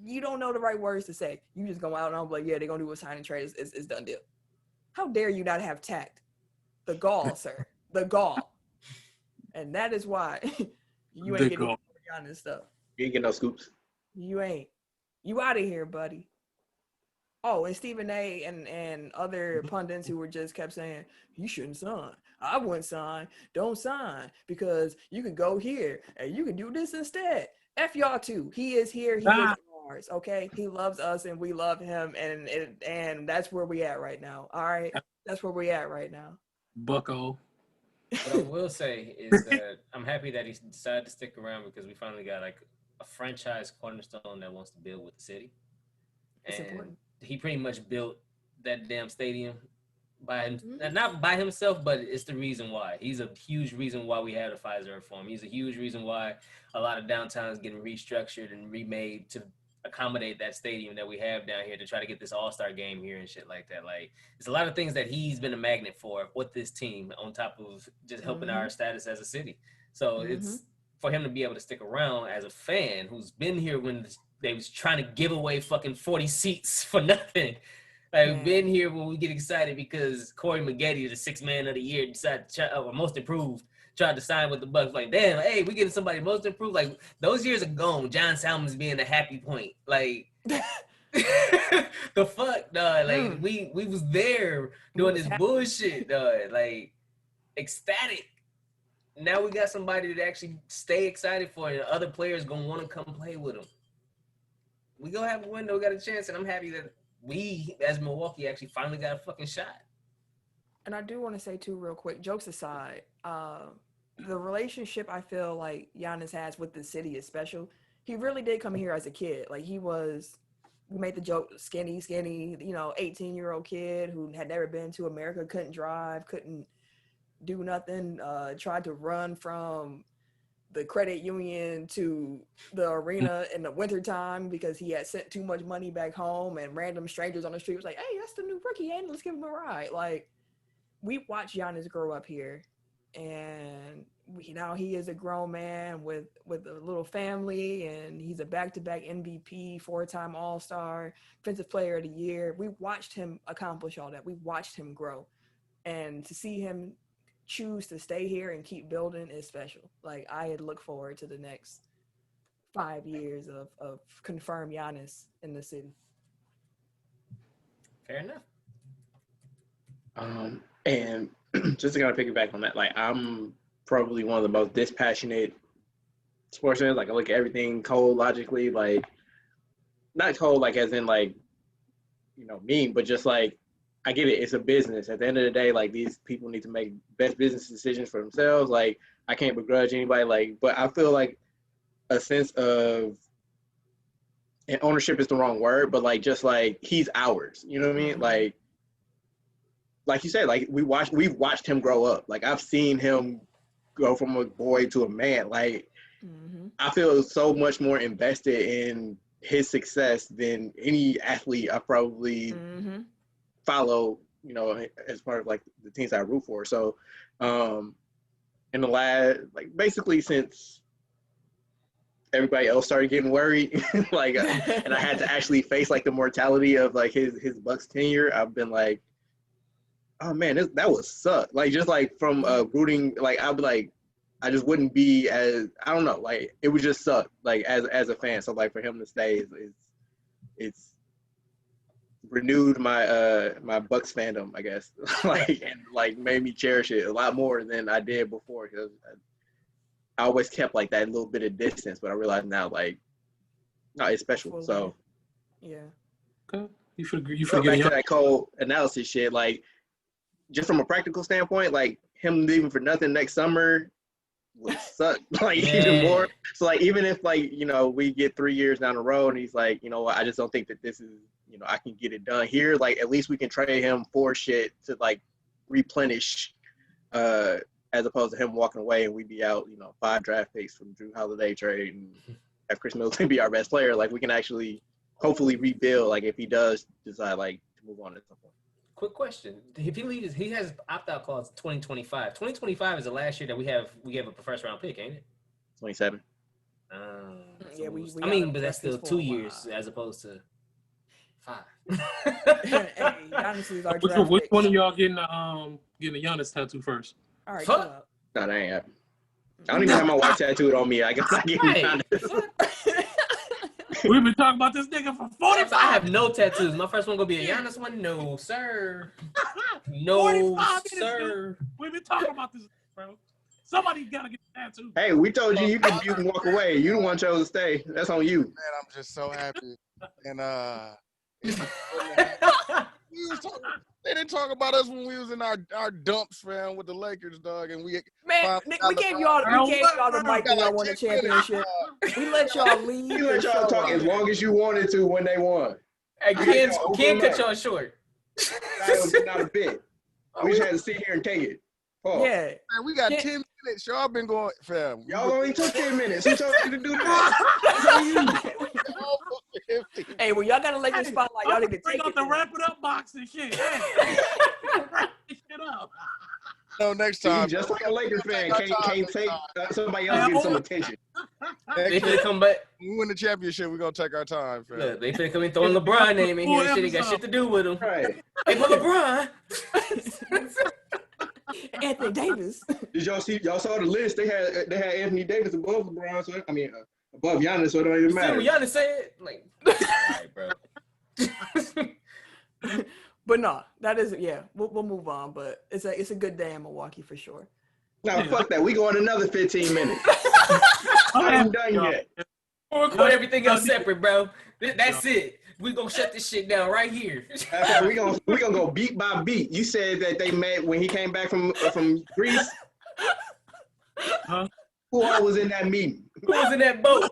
you don't know the right words to say. You just go out and I'm like, yeah, they're gonna do a sign and trade. It's done deal. How dare you not have tact? The gall, sir. The gall. And that is why you ain't getting on this stuff. You ain't getting no scoops. You ain't. You out of here, buddy. Oh, and Stephen A. and other pundits who were just kept saying, you shouldn't sign. I wouldn't sign. Don't sign because you could go here and you can do this instead. F y'all too. He is here. He is ours. Okay. He loves us and we love him. And that's where we at right now. All right. That's where we at right now. Bucko. What I will say is that I'm happy that he decided to stick around because we finally got like a franchise cornerstone that wants to build with the city. It's and important. He pretty much built that damn stadium not by himself, but it's the reason why. He's a huge reason why we had a Pfizer reform. He's a huge reason why a lot of downtowns getting restructured and remade to accommodate that stadium that we have down here to try to get this all-star game here and shit like that. Like, there's a lot of things that he's been a magnet for with this team on top of just helping our status as a city. So it's for him to be able to stick around as a fan who's been here when they was trying to give away fucking 40 seats for nothing. Like, Man. been here when we get excited because Corey Maggette, the sixth man of the year, decided to most improved, tried to sign with the Bucks. Like, damn, hey, we getting somebody most improved. Like, those years are gone. John Salmons being a happy point. Like, the fuck, dog. Like, we was there doing this bullshit, dog. Like, ecstatic. Now we got somebody to actually stay excited for, and other players gonna want to come play with them. We gonna have a window, we got a chance, and I'm happy that we, as Milwaukee, actually finally got a fucking shot. And I do want to say too, real quick, jokes aside, the relationship I feel like Giannis has with the city is special. He really did come here as a kid. Like, we made the joke, skinny, 18-year-old kid who had never been to America, couldn't drive, couldn't do nothing, tried to run from the credit union to the arena in the wintertime because he had sent too much money back home, and random strangers on the street was like, hey, that's the new rookie, and let's give him a ride. Like, we watched Giannis grow up here, and now he is a grown man with a little family, and he's a back-to-back MVP, 4-time All-Star, Defensive Player of the Year. We watched him accomplish all that. We watched him grow, and to see him choose to stay here and keep building is special. Like, I look forward to the next 5 years of confirmed Giannis in the city. Fair enough. And just to kind of piggyback on that, like, I'm probably one of the most dispassionate sportsmen. Like, I look at everything cold logically, like, not cold like as in like, mean, but just like, I get it. It's a business. At the end of the day, like, these people need to make best business decisions for themselves. Like, I can't begrudge anybody. Like, but I feel like a sense of, and ownership is the wrong word, but like, just like, he's ours. You know what I mean? Like you said, like, we've watched him grow up. Like, I've seen him go from a boy to a man. Like, I feel so much more invested in his success than any athlete I probably follow, as part of like the teams I root for. So in the last, like, basically since everybody else started getting worried, like, and I had to actually face like the mortality of like his Bucks tenure, I've been like, oh man, that would suck. Like, just like from rooting, like, I'd be like, I just wouldn't be as, I don't know, like, it would just suck, like, as a fan. So like, for him to stay it's renewed my my Bucks fandom, I guess. Like, and like made me cherish it a lot more than I did before, because I always kept like that little bit of distance, but I realize now, like, no, it's special. So yeah. Okay. You forget back to that cold analysis shit, like, just from a practical standpoint, like, him leaving for nothing next summer would suck, like, even more. So like, even if like, we get 3 years down the road and he's like, you know what, I just don't think that this is, I can get it done here. Like, at least we can trade him for shit to like replenish, as opposed to him walking away and we be out, 5 draft picks from Drew Holiday trade and have Chris Middleton be our best player. Like, we can actually hopefully rebuild, like, if he does decide like to move on at some point. Quick question: if he leaves, he has opt-out clause 2025. 2025 is the last year that we have a first round pick, ain't it? 27. Yeah, we I mean, but that's still 2 years as opposed to 5. Hey, Giannis is our draft Which pick. one of y'all getting a Giannis tattoo first? All right, Fuck. chill out. No, that ain't happening. I don't even have my wife tattooed on me. I guess I get Giannis. We've been talking about this nigga for 45. I have no tattoos. My first one gonna be a Giannis one. No, sir. No, 45 sir. minutes, we've been talking about this, bro. Somebody gotta get a tattoo. Hey, we told you can walk away. You the one chose to stay. That's on you. Man, I'm just so happy. And they didn't talk about us when we was in our dumps, man, with the Lakers, dog. And we gave y'all the mic when y'all won the championship. We let y'all leave. We let y'all talk as long as you wanted to when they won. Hey, Ken cut y'all short. Not a bit. We just had to sit here and take it. Pause. Yeah. Man, we got 10 minutes. Y'all been going, fam. Y'all only took 10 minutes. Who told you to do that? Hey, well, y'all got to Lakers spotlight. Y'all need to bring take out it. the wrap it up box and shit. Hey, wrap this shit up. No, next See, time. just like a Lakers fan, Take our can't time take next somebody else getting some attention. They finna come back. When we win the championship, we're gonna take our time, fam. Look, they finna come in throwing LeBron name in here and shit. They got shit to do with him. Right. Hey, but LeBron. Anthony Davis. Did y'all saw the list? They had Anthony Davis above LeBron, so above Giannis, so it don't even matter. Still, Giannis said, like, all right, bro. But no, that is we'll move on. But it's a good day in Milwaukee for sure. No, fuck that. We going another 15 minutes. I ain't done yet. We'll record everything else separate, bro. That's it. We gonna shut this shit down right here. We gonna go beat by beat. You said that they met when he came back from Greece. Huh? Who all was in that meeting? Who was in that boat?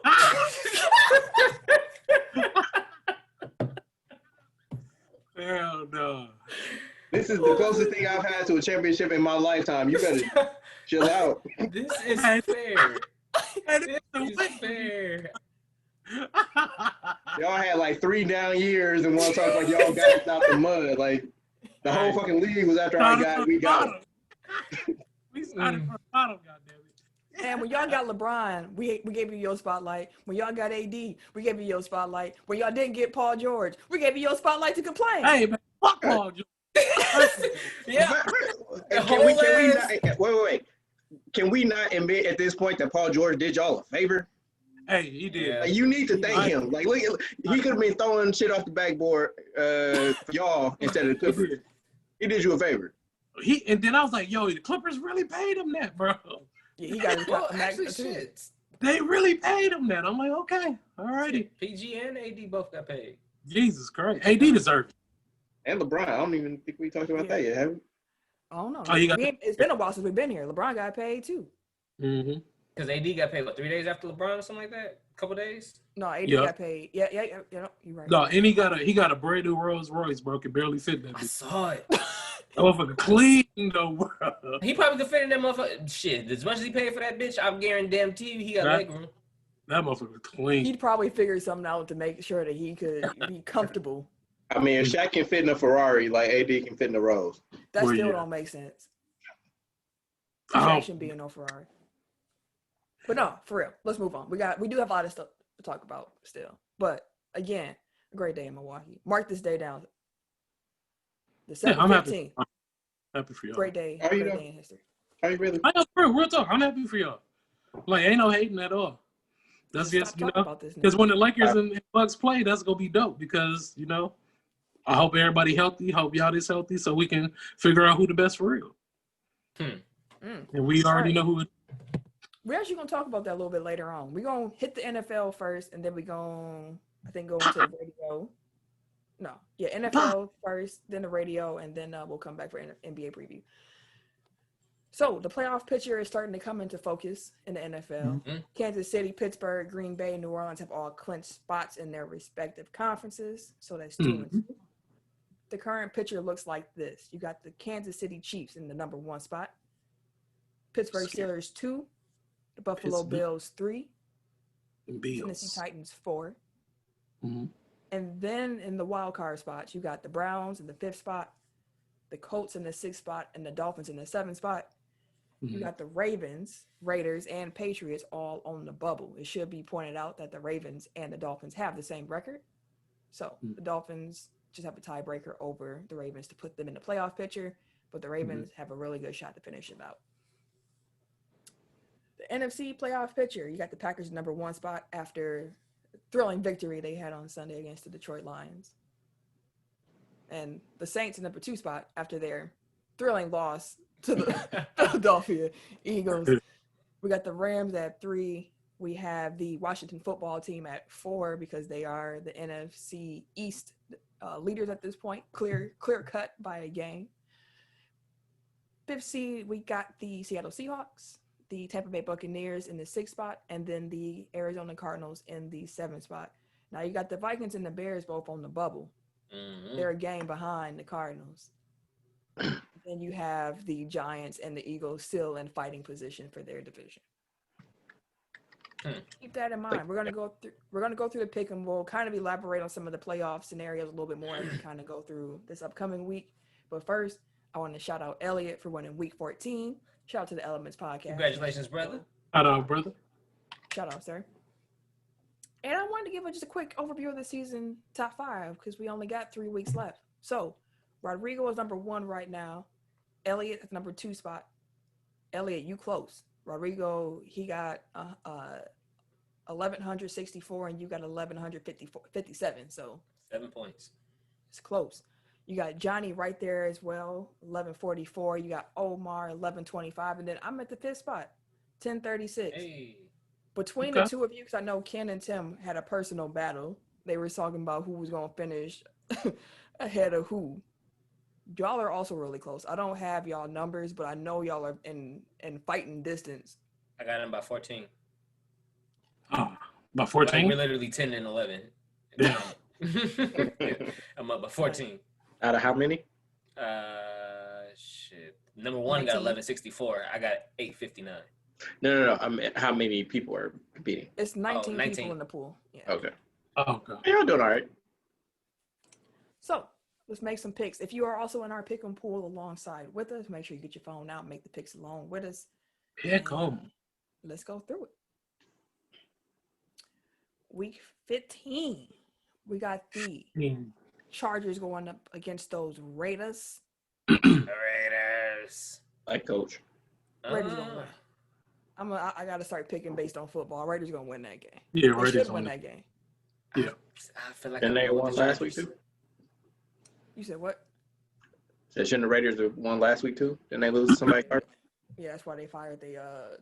Hell no. This is the closest thing I've had to a championship in my lifetime. You better chill out. This is fair. This is fair. Y'all had like 3 down years and want to talk like y'all got it out the mud. Like the whole fucking league was after we got it. We started from the bottom, goddammit. And when y'all got LeBron, we gave you your spotlight. When y'all got AD, we gave you your spotlight. When y'all didn't get Paul George, we gave you your spotlight to complain. Hey man, fuck Paul George. Yeah. Can we not, wait. Can we not admit at this point that Paul George did y'all a favor? Hey, he did. Yeah. Like, you need to thank him. Like, look, he could have been throwing shit off the backboard for y'all instead of the Clippers. He did you a favor. And then I was like, yo, the Clippers really paid him that, bro. Yeah, he got his Well, max actually, too. shit. They really paid him that. I'm like, okay, all righty. PG and AD both got paid. Jesus Christ. AD deserved it. And LeBron. I don't even think we talked about that yet, have we? I don't know. Oh, you got- It's been a while since we've been here. LeBron got paid too. Mm-hmm. Because AD got paid, what, 3 days after LeBron or something like that? A couple days? No, AD Yeah. got paid. Yeah, you're right. No, and he got a brand new Rolls Royce, bro. Can barely fit that I bitch. saw it. That motherfucker clean though, bro. He probably could fit in that motherfucker. Shit, as much as he paid for that bitch, I'm guaranteeing you he got Right. leg room. That motherfucker clean. He'd probably figure something out to make sure that he could be comfortable. I mean, if Shaq can fit in a Ferrari, like AD can fit in a Rolls. That Well, still yeah. don't make sense. I Shaq don't- shouldn't be in no Ferrari. But no, for real. Let's move on. We do have a lot of stuff to talk about still. But again, a great day in Milwaukee. Mark this day down. The Yeah, I'm 7/15. happy for y'all. Great day. Are you Great though? day in history. Are you really? I know, real talk. I'm happy for y'all. Like, ain't no hating at all. That's Stop just, talking about this now. because when the Lakers and Bucks play, that's gonna be dope. Because I hope everybody healthy. Hope y'all is healthy, so we can figure out who the best for real. And we already know who. We're actually gonna talk about that a little bit later on. We're gonna hit the NFL first, and then we're gonna, I think, go into the radio. No, yeah, NFL first, then the radio, and then we'll come back for NBA preview. So the playoff picture is starting to come into focus in the NFL. Mhm. Kansas City, Pittsburgh, Green Bay, New Orleans have all clinched spots in their respective conferences. So that's 2 and 2. The current picture looks like this. You got the Kansas City Chiefs in the number 1 spot. Pittsburgh Steelers 2. The Buffalo Pittsburgh. Bills 3. Bills. Tennessee Titans 4. Mhm. And then in the wild card spots, you got the Browns in the 5th spot, the Colts in the 6th spot, and the Dolphins in the 7th spot. You got the Ravens, Raiders, and Patriots all on the bubble. It should be pointed out that the Ravens and the Dolphins have the same record. So the Dolphins just have a tiebreaker over the Ravens to put them in the playoff picture, but the Ravens have a really good shot to finish it out. The NFC playoff picture, you got the Packers number 1 spot after a thrilling victory they had on Sunday against the Detroit Lions. And the Saints in number 2 spot after their thrilling loss to the Philadelphia Eagles. We got the Rams at 3. We have the Washington football team at 4 because they are the NFC East leaders at this point, clear cut by a game. 5th seed, we got the Seattle Seahawks, the Tampa Bay Buccaneers in the 6th spot, and then the Arizona Cardinals in the 7th spot. Now you got the Vikings and the Bears both on the bubble. They're a game behind the Cardinals. Then you have the Giants and the Eagles still in fighting position for their division. Keep that in mind. We're gonna go through the pick, and we'll kind of elaborate on some of the playoff scenarios a little bit more as we kind of go through this upcoming week. But first, I want to shout out Elliot for winning week 14. Shout out to the Elements podcast. Congratulations, brother. Shout out, brother. Shout out, sir. And I wanted to give just a quick overview of the season top 5 because we only got 3 weeks left. So Rodrigo is number 1 right now. Elliot is number 2 spot. Elliot, you close. Rodrigo, he got 1,164 and you got 1,157. So 7 points. It's close. You got Johnny right there as well, 1144. You got Omar, 1125. And then I'm at the 5th spot, 1036. Hey. Between the two of you, because I know Ken and Tim had a personal battle. They were talking about who was going to finish ahead of who. Y'all are also really close. I don't have y'all numbers, but I know y'all are in fighting distance. I got him by 14. By 14? Like, we're literally 10 and 11. Yeah. I'm up by 14. Out of how many? Shit. Number 1 got 1164. I got 859. No. I mean, how many people are competing? It's 19 people in the pool. Yeah. Okay. Oh, okay. You're doing all right. So let's make some picks. If you are also in our pick and pool alongside with us, make sure you get your phone out and make the picks along with us. Pick 'em. Let's go through it. Week 15, we got the Chargers going up against those Raiders. Raiders. Like coach. Raiders gonna win. I gotta start picking based on football. Raiders gonna win that game. Yeah, They Raiders should win that game. Yeah. I feel like And they won last week too. You said what? So shouldn't the Raiders have won last week too? Didn't they lose to somebody? Yeah, that's why they fired the got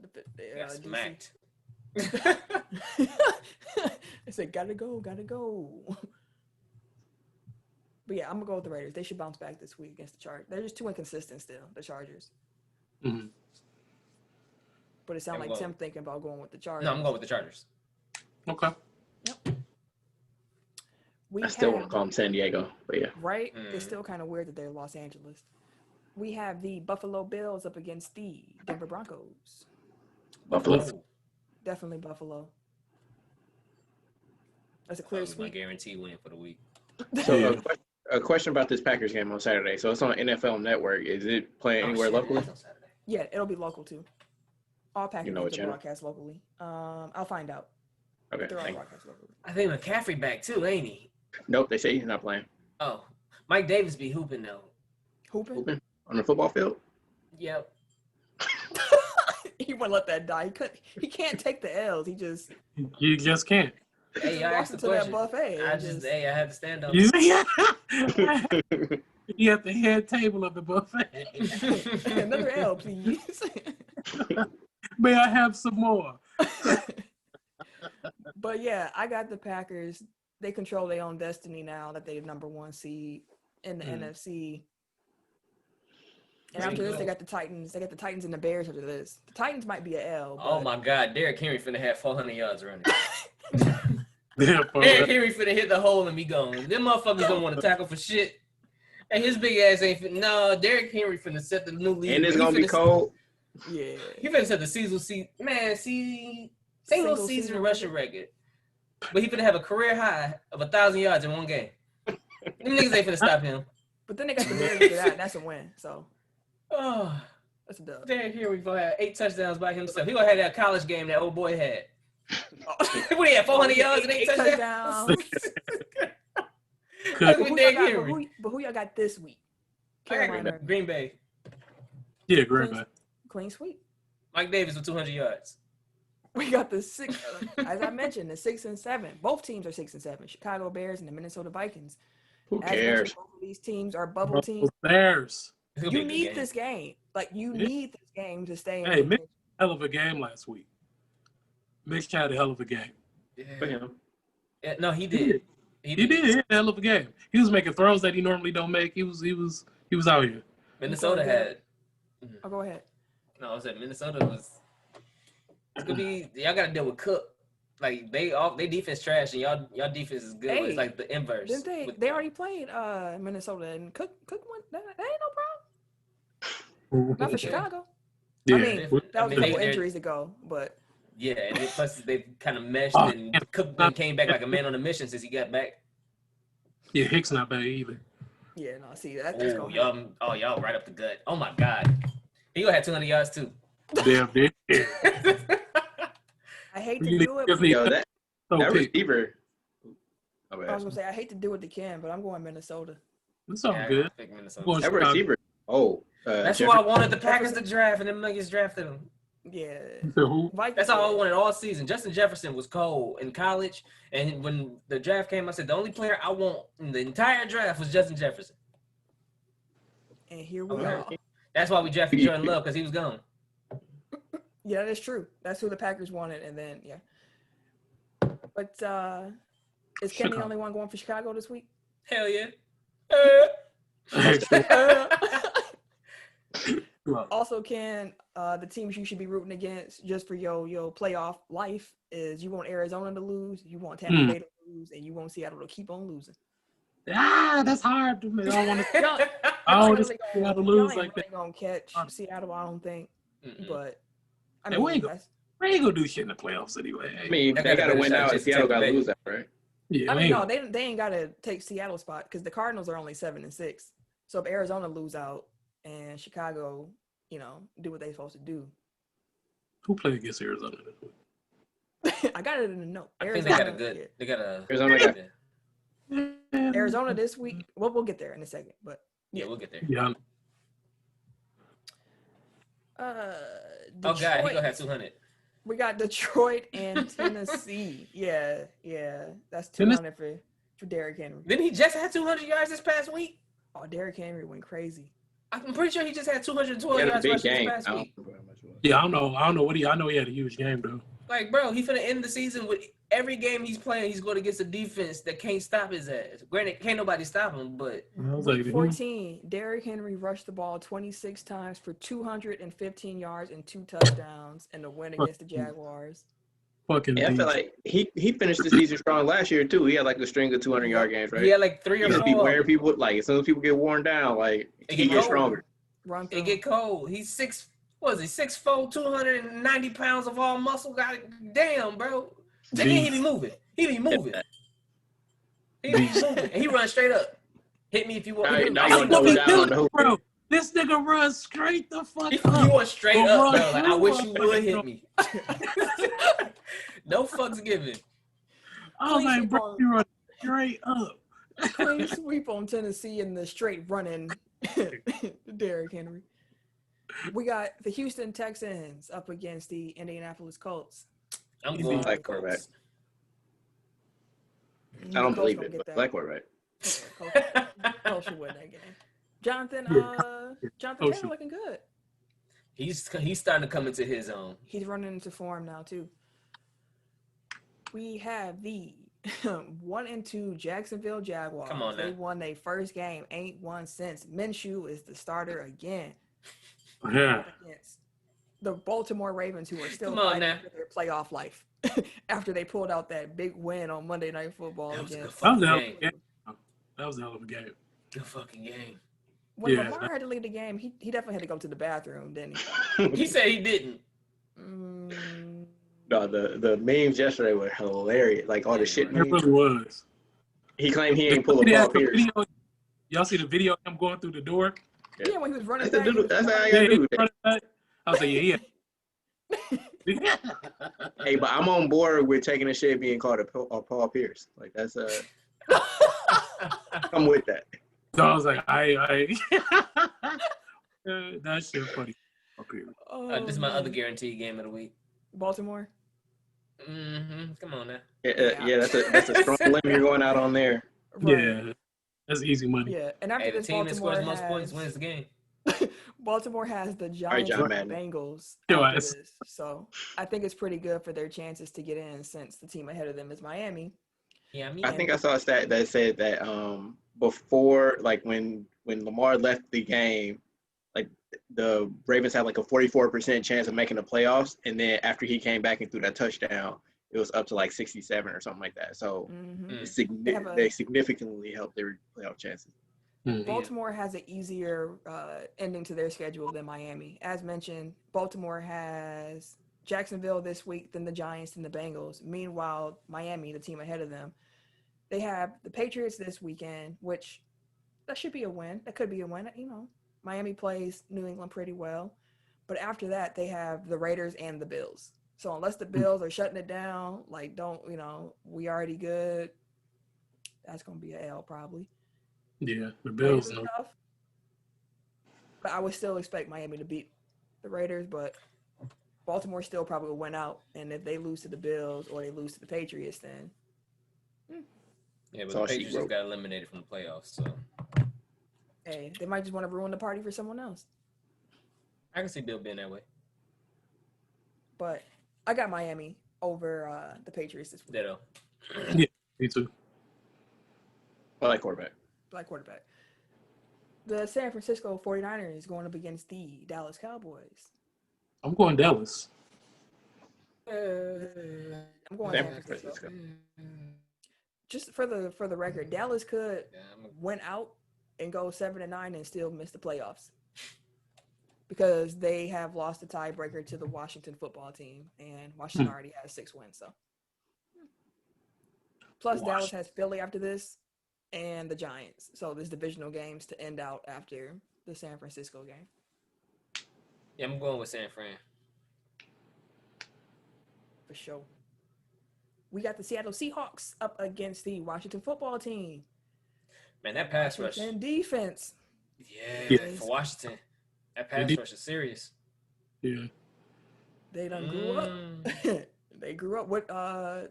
DC. smacked. They said gotta go. But yeah, I'm gonna go with the Raiders. They should bounce back this week against the Chargers. They're just too inconsistent still, the Chargers. Mm-hmm. But it sounds like Tim thinking about going with the Chargers. No, I'm going with the Chargers. Okay. Yep. I still want to call them San Diego, but yeah. Right? It's still kind of weird that they're Los Angeles. We have the Buffalo Bills up against the Denver Broncos. Buffalo. Definitely Buffalo. That's a clear My sweep. guarantee win for the week. So a question about this Packers game on Saturday. So it's on NFL Network. Is it playing anywhere locally? Yeah, it'll be local too. All Packers games are channel? broadcast locally. I'll find out. Okay. They're all thank you. broadcast locally. I think McCaffrey back too, ain't he? Nope, they say he's not playing. Oh, Mike Davis be hooping though. Hooping? On the football field? Yep. He wouldn't let that die. He can't take the L's. He just You just can't. Hey, I walks asked the into that question. buffet. I and just I had to stand up. You at the head table of the buffet. Another L, please. May I have some more? But yeah, I got the Packers. They control their own destiny now that they're number 1 seed in the NFC. And after this, they got the Titans. They got the Titans and the Bears after this. The Titans might be an L. Oh my God, Derrick Henry finna have 400 yards running. Yeah, Derrick Henry finna hit the hole and be gone. Them motherfuckers don't want to tackle for shit. And his big ass ain't finna. No, Derrick Henry finna set the new league. And it's going to be cold. Yeah. He finna set the single season rushing record. But he finna have a career high of 1,000 yards in one game. Them niggas ain't finna stop him. But then they got the Bears after that, and that's a win. So Oh, that's a dub. Derrick Henry gonna have 8 touchdowns by himself. He gonna have that college game that old boy had. What he had, 400 yards and 8 touchdowns? That's with Derrick Henry. But who y'all got this week? Carolina, Green Bay. Yeah, Green Bay. Clean sweep. Mike Davis with 200 yards. We got the 6, as I mentioned, the 6 and 7. Both teams are 6 and 7. Chicago Bears and the Minnesota Vikings. Who As cares? mentioned, both of these teams are bubble teams. Bears. You need this game. Like, you need this game to stay in. Hey, Mitch had a hell of a game last week. Mitch had a hell of a game. For him. Yeah, no, he did. He did. He had a hell of a game. He was making throws that he normally don't make. He was out here. Minnesota had. Oh, go ahead. No, I said Minnesota was. It's gonna be y'all got to deal with Cook. Like they defense trash and y'all defense is good. Hey, it's like the inverse. Didn't they already played Minnesota and Cook won. That ain't no problem. Not for Chicago. Yeah. I mean, that was a couple they- injuries ago, but Yeah, and plus they kind of meshed and Cook came back like a man on a mission since he got back. Yeah, Hicks not bad either. Yeah, no, see, that's Oh, going to y'all right up the gut. Oh my God. He gonna have 200 yards too. Damn, dude. I hate to do it. Yo, that So pick. receiver. Oh, I was going to say, I hate to do it to Ken, but I'm going Minnesota. It's all Yeah, I good. gotta pick Minnesota. Going that Chicago. receiver. Oh, That's who I wanted the Packers to draft, and them niggas drafted him. Yeah. So who? Vikings, That's all I wanted all season. Justin Jefferson was cold in college, and when the draft came, I said the only player I want in the entire draft was Justin Jefferson. And here we Okay. are. That's why we drafted Jordan Love, because he was gone. Yeah, that's true. That's who the Packers wanted, and then yeah. But is Ken the only one going for Chicago this week? Hell yeah. Also, Ken, the teams you should be rooting against just for your playoff life is you want Arizona to lose, you want Tampa Bay to lose, and you want Seattle to keep on losing. That's hard to me. I don't want to. I don't want to Seattle lose like that. Gonna catch Seattle, I don't think. But I Hey, mean, we ain't gonna do shit in the playoffs anyway. I mean, they got to win out, and Seattle got to lose that, right? Yeah, I mean, no, they ain't got to take Seattle's spot because the Cardinals are only 7-6. So if Arizona lose out and Chicago, do what they're supposed to do. Who played against Arizona this week? I got it in the note. I think they got a good. Yeah. They got a Arizona this week. Well, we'll get there in a second, but yeah, we'll get there. Yeah. Oh God, he gonna have 200. We got Detroit and Tennessee. yeah, that's 200 for Derrick Henry. Didn't he just have 200 yards this past week? Oh, Derrick Henry went crazy. I'm pretty sure he just had 212 yards rushing this past week. Yeah, I don't know what I know he had a huge game though. Like, bro, he finna end the season with every game he's playing. He's going against a defense that can't stop his ass. Granted, can't nobody stop him, but Week 14, Derrick Henry rushed the ball 26 times for 215 yards and 2 touchdowns in the win against the Jaguars. Yeah, I feel like he finished the season strong last year too. He had like a string of 200-yard games, right? He had like 3 or 4. Where people like as soon as people get worn down, like he gets stronger. It get cold. He's 6'4", 290 pounds of all muscle. God damn, bro. He be moving. He be moving. And he runs straight up. Hit me if you want. Bro, this nigga runs straight the fuck up. You want straight up, bro. Like, I wish you would hit me. No fucks given. I was like, bro, you run straight up. Clean sweep on Tennessee in the straight running Derrick Henry. We got the Houston Texans up against the Indianapolis Colts. I'm going black quarterback. I don't believe it, but black quarterback. Colts should win that game. Jonathan Taylor looking good. He's starting to come into his own. He's running into form now too. We have the 1-2 Jacksonville Jaguars. Come on now. They won their first game, ain't won since. Minshew is the starter again. Yeah. Against the Baltimore Ravens, who are still fighting for their playoff life after they pulled out that big win on Monday Night Football. That was a hell of a game. Good fucking game. When Lamar had to leave the game, he definitely had to go to the bathroom, didn't he? He said he didn't. No, the memes yesterday were hilarious. Like all the shit. It really was. He claimed he ain't pull a ball here. Y'all see the video of him going through the door? Yeah, when he was running back. That's how I gotta do it. I was like, yeah. Hey, but I'm on board with taking a shit being called a Paul Pierce. Like that's I'm with that. So I was like, that shit funny. This is my other guaranteed game of the week. Baltimore. Come on now. Yeah, that's a strong limb you're going out on there. Right. Yeah, that's easy money. Yeah, and after the this, team Baltimore that scores most points wins the game. Baltimore has the Giants and the Bengals. So I think it's pretty good for their chances to get in since the team ahead of them is Miami. Yeah, I think I saw a stat that said that before, like when Lamar left the game, like the Ravens had like a 44% chance of making the playoffs, and then after he came back and threw that touchdown, it was up to like 67 or something like that. So they significantly helped their playoff chances. Baltimore has an easier ending to their schedule than Miami. As mentioned, Baltimore has Jacksonville this week, then the Giants and the Bengals. Meanwhile, Miami, the team ahead of them, they have the Patriots this weekend, which that should be a win. That could be a win. You know, Miami plays New England pretty well, but after that they have the Raiders and the Bills. So unless the Bills are shutting it down, like we already good. That's gonna be an L probably. Yeah, the Bills. Raiders are tough, but I would still expect Miami to beat the Raiders, but Baltimore still probably will win out. And if they lose to the Bills or they lose to the Patriots, then yeah, but the Patriots just got eliminated from the playoffs, so hey, they might just want to ruin the party for someone else. I can see Bill being that way. But I got Miami over the Patriots this week. Ditto. Yeah, me too. I like quarterback. Black quarterback. The San Francisco 49ers going up against the Dallas Cowboys. I'm going Dallas. I'm going San Francisco. Just for the record, Dallas could win out and go 7-9 and still miss the playoffs because they have lost the tiebreaker to the Washington football team, and Washington already has 6 wins. So, plus Dallas has Philly after this, and the Giants. So there's divisional games to end out after the San Francisco game. Yeah, I'm going with San Fran. For sure. We got the Seattle Seahawks up against the Washington football team. Man, that pass rush. And defense. Yeah, for Washington. That pass rush is serious. Yeah. They done grew up. They grew up. What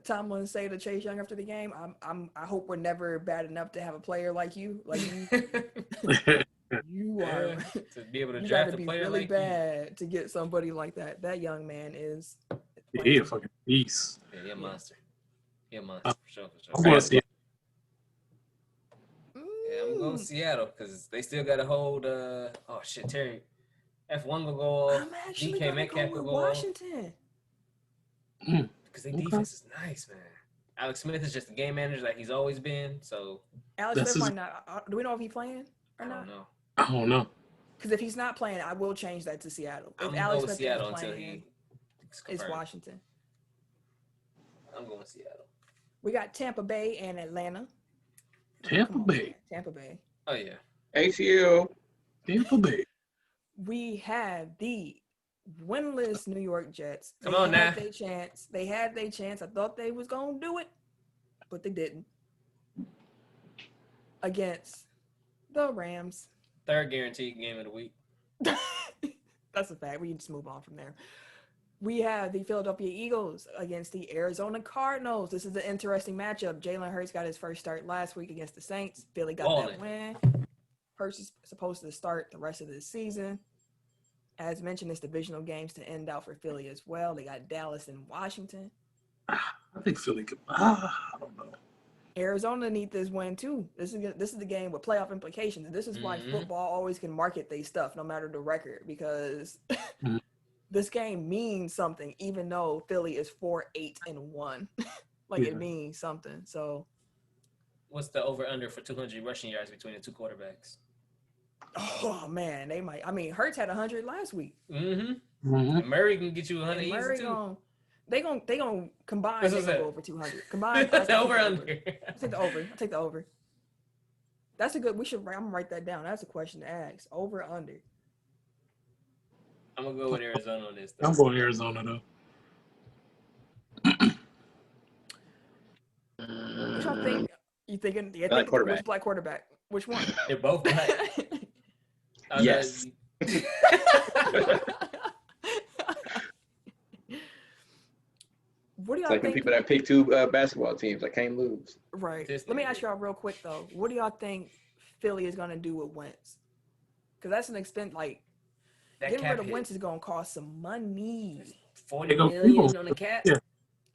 Tomlin say to Chase Young after the game? I hope we're never bad enough to have a player like you. Like you are to be able to you draft gotta a be player really like bad to get somebody like that. That young man is he a fucking beast. Yeah, he a monster. He a monster for sure. I'm going to see it. Yeah, I'm going to Seattle because they still got to hold. Terry. F1 gonna go off. I'm actually DK Metcalf go with go Washington. Because their defense is nice, man. Alex Smith is just the game manager like he's always been. So Alex Smith might not. Do we know if he's playing or not? I don't know. Because if he's not playing, I will change that to Seattle. If I'm Alex going with Smith Seattle isn't until playing, it's Washington. I'm going with Seattle. We got Tampa Bay and Atlanta. Tampa Bay. Tampa Bay. Oh yeah. ATL. Tampa Bay. We have the winless New York Jets. Come on now. They had their chance. I thought they was gonna do it, but they didn't. Against the Rams. Third guaranteed game of the week. That's a fact. We can just move on from there. We have the Philadelphia Eagles against the Arizona Cardinals. This is an interesting matchup. Jalen Hurts got his first start last week against the Saints. Philly got that win. Hurts is supposed to start the rest of the season. As mentioned, it's divisional games to end out for Philly as well. They got Dallas and Washington. I think Philly could. I don't know. Arizona need this win too. This is the game with playoff implications. And this is why football always can market their stuff no matter the record, because this game means something, even though Philly is 4-8-1. It means something. So what's the over-under for 200 rushing yards between the two quarterbacks? Oh man, they might. I mean, Hurts had 100 last week. And Murray can get you 100 easy too. They gonna combine. They gonna go over 200. Combine. The over-under. I take the over. I take the over. That's a good. I'm gonna write that down. That's a question to ask. Over or under. I'm gonna go with Arizona on this. I'm going Arizona though. What y'all think? You thinking? Yeah, Black quarterback. Which black quarterback? Which one? They're both black. Yes. What do y'all think? think? People that pick two basketball teams, I can't lose. Right. Let me ask y'all real quick though. What do y'all think Philly is gonna do with Wentz? Because that's an expense. Getting rid of Wentz is gonna cost some money. $40 million on the cap. Yeah,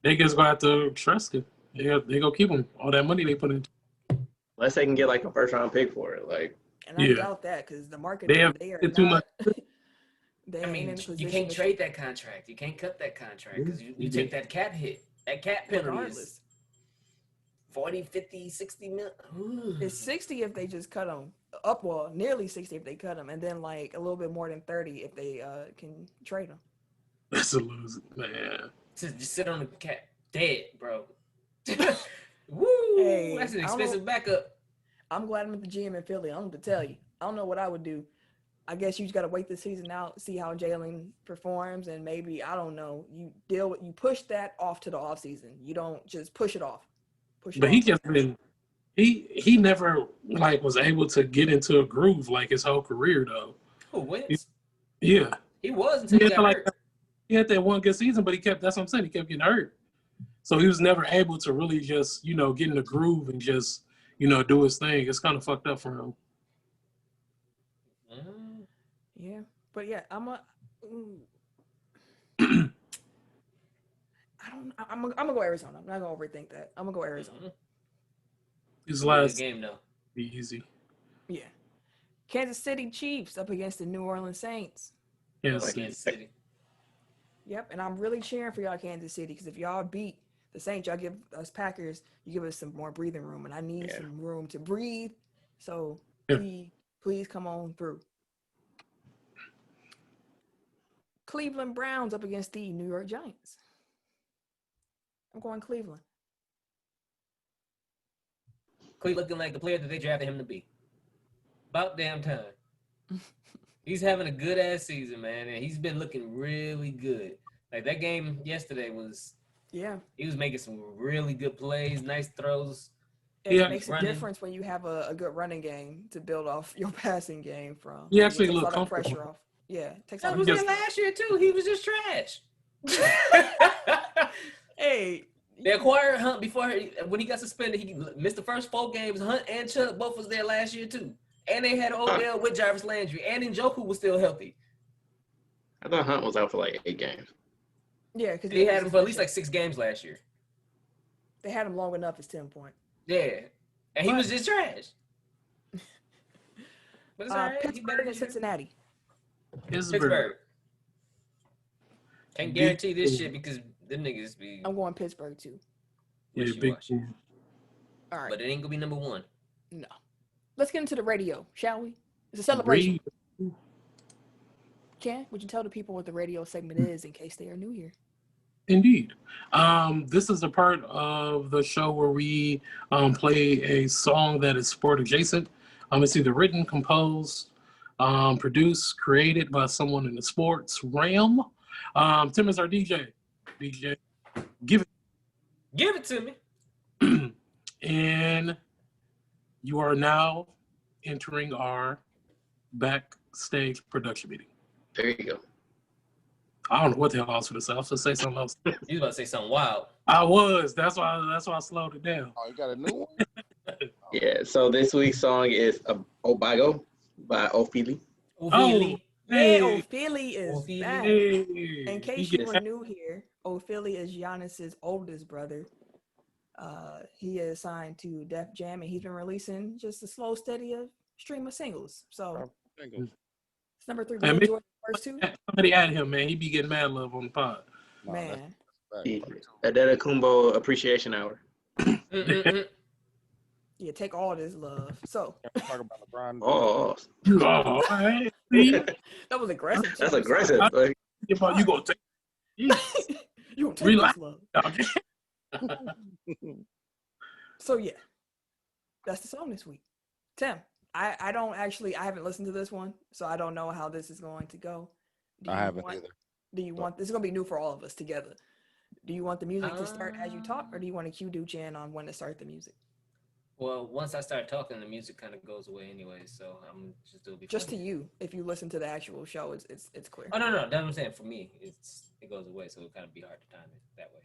they just gonna have to trust it. They go keep him. All that money they put in. Unless they can get a first round pick for it, And I doubt that because the market they are too much. You can't trade that contract. You can't cut that contract because you take that cap hit. That cap penalty is 40, 50, 60 mil. It's 60 if they just cut them up. Well, nearly 60 if they cut them, and then a little bit more than 30 if they can trade them. That's a loser, man. Just sit on the cap, dead, bro. Woo! Hey, that's an expensive backup. I'm glad I'm at the GM in Philly. I don't know what to tell you. I don't know what I would do. I guess you just got to wait the season out, see how Jalen performs, and maybe, I don't know, you push that off to the off season. You don't just push it off. But he just been he never like was able to get into a groove like his whole career though. Who wins? Yeah. He was until he got hurt. He had that one good season, but that's what I'm saying, he kept getting hurt. So he was never able to really just, get in the groove and just, do his thing. It's kind of fucked up for him. Yeah, but yeah, I'm gonna go Arizona. I'm not gonna overthink that. I'm gonna go Arizona. His last game though. Be easy. Yeah. Kansas City Chiefs up against the New Orleans Saints. Kansas City. Yep, and I'm really cheering for y'all Kansas City because if y'all beat the Saints, y'all give us Packers, you give us some more breathing room, and I need some room to breathe. So please come on through. Cleveland Browns up against the New York Giants. I'm going Cleveland. Cleveland looking like the player that they drafted him to be. About damn time. He's having a good ass season, man, and he's been looking really good. Like that game yesterday was. Yeah. He was making some really good plays, nice throws. It makes a difference when you have a good running game to build off your passing game from. He actually looked a lot of comfortable. pressure off. Yeah, takes that was there last year too. He was just trash. Hey, they acquired Hunt when he got suspended. He missed the first 4 games. Hunt and Chubb both was there last year too, and they had Odell with Jarvis Landry, and Njoku was still healthy. I thought Hunt was out for like 8 games. Yeah, because they had him for at least like 6 games last year. They had him long enough as 10 point. Yeah, and he was just trash. But it's all right. Pittsburgh and Cincinnati. Pittsburgh. Can't guarantee this shit because them niggas be. I'm going Pittsburgh too. Yeah, big. All right, but it ain't gonna be number 1. No. Let's get into the radio, shall we? It's a celebration. Ken, would you tell the people what the radio segment is in case they are new here? Indeed. This is a part of the show where we play a song that is sport adjacent. It's either written, composed, produced, created by someone in the sports realm. Tim is our DJ. DJ, give it to me. And you are now entering our backstage production meeting. There you go. I don't know what the hell I was going to say. I was going to say something else. You was about to say something wild. I was. That's why I slowed it down. Oh, you got a new one? Yeah. So this week's song is Obago by Ofili. Ofili. Hey, Ofili is back. Hey. In case you were new here, Ofili is Giannis's oldest brother. He is signed to Def Jam, and he's been releasing just a slow, steady stream of singles. So it's number 3. Did you enjoy the first 2? Somebody add him, man. He be getting mad love on the pod. Man. Adetta Kumbo Appreciation Hour. Yeah, take all this love. So talk about LeBron. That was aggressive. That's aggressive. You gonna take you gonna take relax. Love. So yeah, that's the song this week. Tim, I haven't listened to this one, so I don't know how this is going to go. I haven't either. Do you want this is gonna be new for all of us together? Do you want the music to start as you talk, or do you want to cue Duchan on when to start the music? Well, once I start talking, the music kind of goes away anyway, so I'm just doing it. Just to you, if you listen to the actual show, it's clear. Oh no, that's what I'm saying. For me, it goes away, so it'll kind of be hard to time it that way.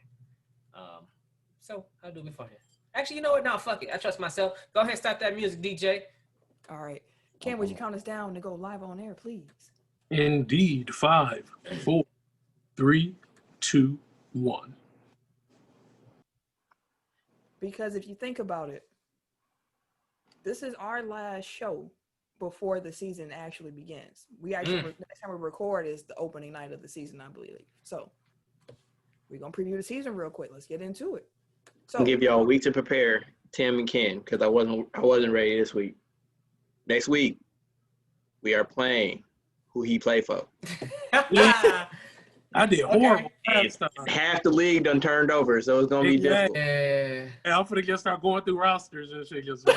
So how do we for here? Actually, you know what? No, fuck it. I trust myself. Go ahead and start that music, DJ. All right, Ken, would you count us down to go live on air, please? Indeed. 5, 4, 3, 2, 1. Because if you think about it, this is our last show before the season actually begins. We actually next time we record is the opening night of the season, I believe. So we're gonna preview the season real quick. Let's get into it. So I'll give y'all a week to prepare, Tim and Ken, because I wasn't ready this week. Next week, we are playing who he played for. I did horrible. Half the league done turned over, so it's gonna be difficult. I'm gonna just start going through rosters and shit. Just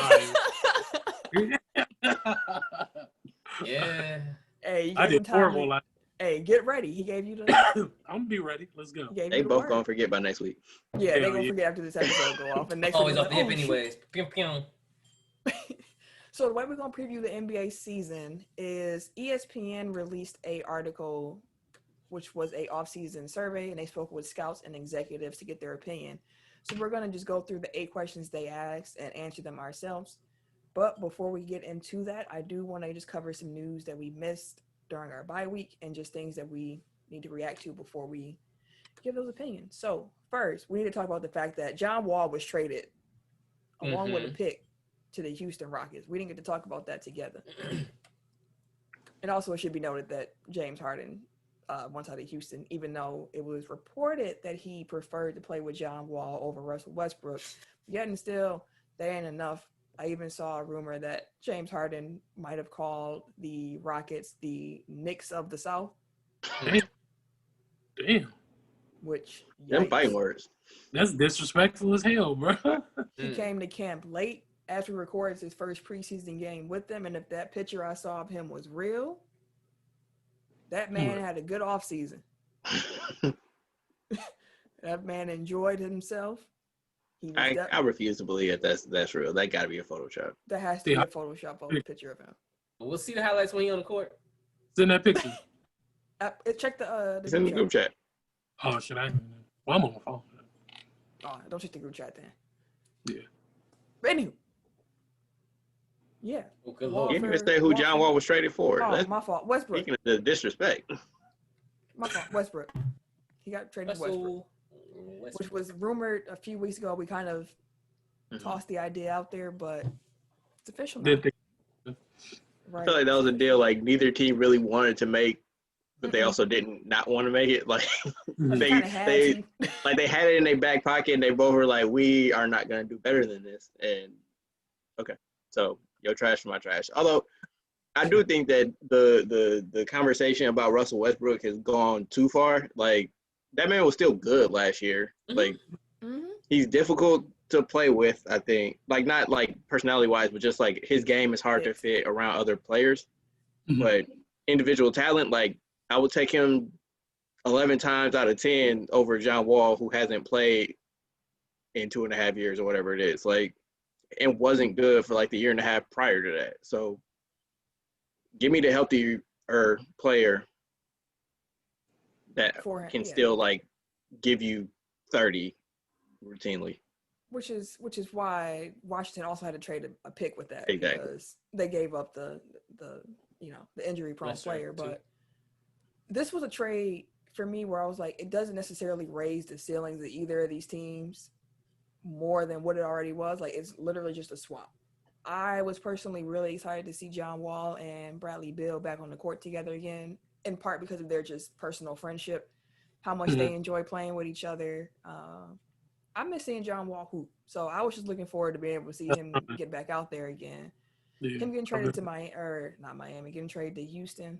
Yeah. Hey, you I gave him did time. horrible. Hey, get ready. He gave you the. I'm gonna be ready. Let's go. He gave They you the both word. gonna forget by next week. Yeah, they Hell gonna yeah. forget after this episode go off, and next Always week off they'll the be hip like, anyways. Pew, pew. So the way we're gonna preview the NBA season is ESPN released a article, which was a off-season survey, and they spoke with scouts and executives to get their opinion. So we're gonna just go through the 8 questions they asked and answer them ourselves. But before we get into that, I do want to just cover some news that we missed during our bye week and just things that we need to react to before we give those opinions. So first, we need to talk about the fact that John Wall was traded along with a pick to the Houston Rockets. We didn't get to talk about that together. And also, it should be noted that James Harden wants out of Houston, even though it was reported that he preferred to play with John Wall over Russell Westbrook. Yet and still, that ain't enough. I even saw a rumor that James Harden might have called the Rockets the Knicks of the South, Damn. which, Them yikes. fighting words. That's disrespectful as hell, bro. He came to camp late after he records his first preseason game with them, and if that picture I saw of him was real, that man had a good offseason. That man enjoyed himself. He was I refuse to believe that that's real. That got to be a Photoshop. That has to be a Photoshop of a picture of him. We'll see the highlights when he's on the court. Send that picture. Check the It's in the group chat. Oh, should I? Well, I'm on my phone. Oh, don't check the group chat then. Yeah. But anywho. Yeah. Oh, good You Lord. didn't even say who John Wall was traded for. Oh, That's my fault. Westbrook. speaking of the disrespect. My fault. Westbrook. He got traded to Westbrook. Which was rumored a few weeks ago. We kind of tossed the idea out there, but it's official now. Right. I feel like that was a deal like neither team really wanted to make, but they also didn't not want to make it. Like they had it in their back pocket, and they both were like, "We are not going to do better than this." And okay, so your trash for my trash. Although I do think that the conversation about Russell Westbrook has gone too far. Like that man was still good last year. Like he's difficult to play with, I think. Like not like personality wise, but just like his game is hard to fit around other players. But individual talent, like I would take him 11 times out of 10 over John Wall, who hasn't played in 2.5 years or whatever it is. Like it wasn't good for like the year and a half prior to that. So give me the healthier player that can still like give you 30 routinely. Which is why Washington also had to trade a pick with that because they gave up the injury prone player. But this was a trade for me where I was like, it doesn't necessarily raise the ceilings of either of these teams more than what it already was. Like it's literally just a swap. I was personally really excited to see John Wall and Bradley Beal back on the court together again, in part because of their just personal friendship, how much they enjoy playing with each other. I miss seeing John Wall hoop, so I was just looking forward to being able to see him get back out there again. Yeah. Him getting traded to getting traded to Houston,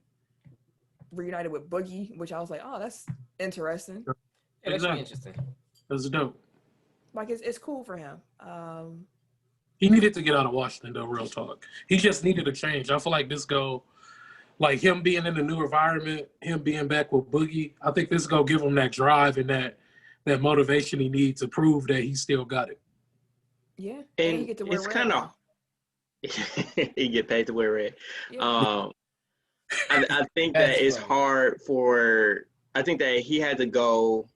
reunited with Boogie, which I was like, oh, that's interesting. Yeah, that's really interesting. That's dope. Like it's cool for him. He needed to get out of Washington, though. Real talk. He just needed a change. I feel like like him being in the new environment, him being back with Boogie. I think this is gonna give him that drive and that motivation he needs to prove that he still got it. Yeah, and you get to wear it's kind of he get paid to wear red. Yeah. I think that it's hard for. I think that he had to go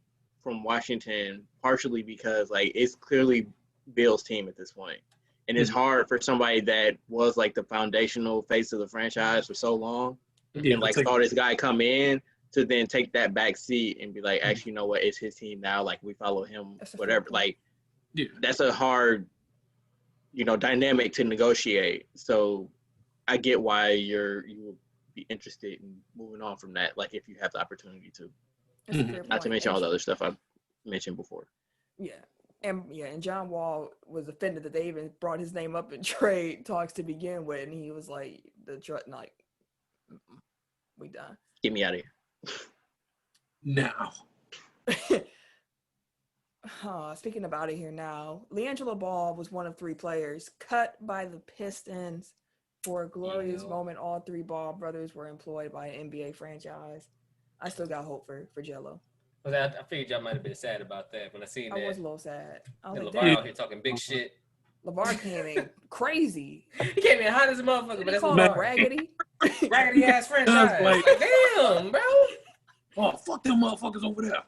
from Washington partially because like it's clearly Bill's team at this point, and it's hard for somebody that was like the foundational face of the franchise for so long, and like saw this guy come in to then take that back seat and be like, actually, you know what? It's his team now. Like we follow him, whatever. Like that's a hard, dynamic to negotiate. So I get why you will be interested in moving on from that. Like if you have the opportunity to, not to mention all the other stuff I've mentioned before. Yeah. And John Wall was offended that they even brought his name up in trade talks to begin with, and he was like, we done. Get me out of here. Now. Speaking of out of here now, LiAngelo Ball was one of 3 players cut by the Pistons For a glorious moment, all three Ball brothers were employed by an NBA franchise. I still got hope for Jello. I figured y'all might have been sad about that when I seen that. I was a little sad. I was LeVar like, out here talking big shit. LeVar came in crazy. He came in hot as a motherfucker, but that's called raggedy. Raggedy ass franchise. Like, damn, bro. Oh, fuck them motherfuckers over there.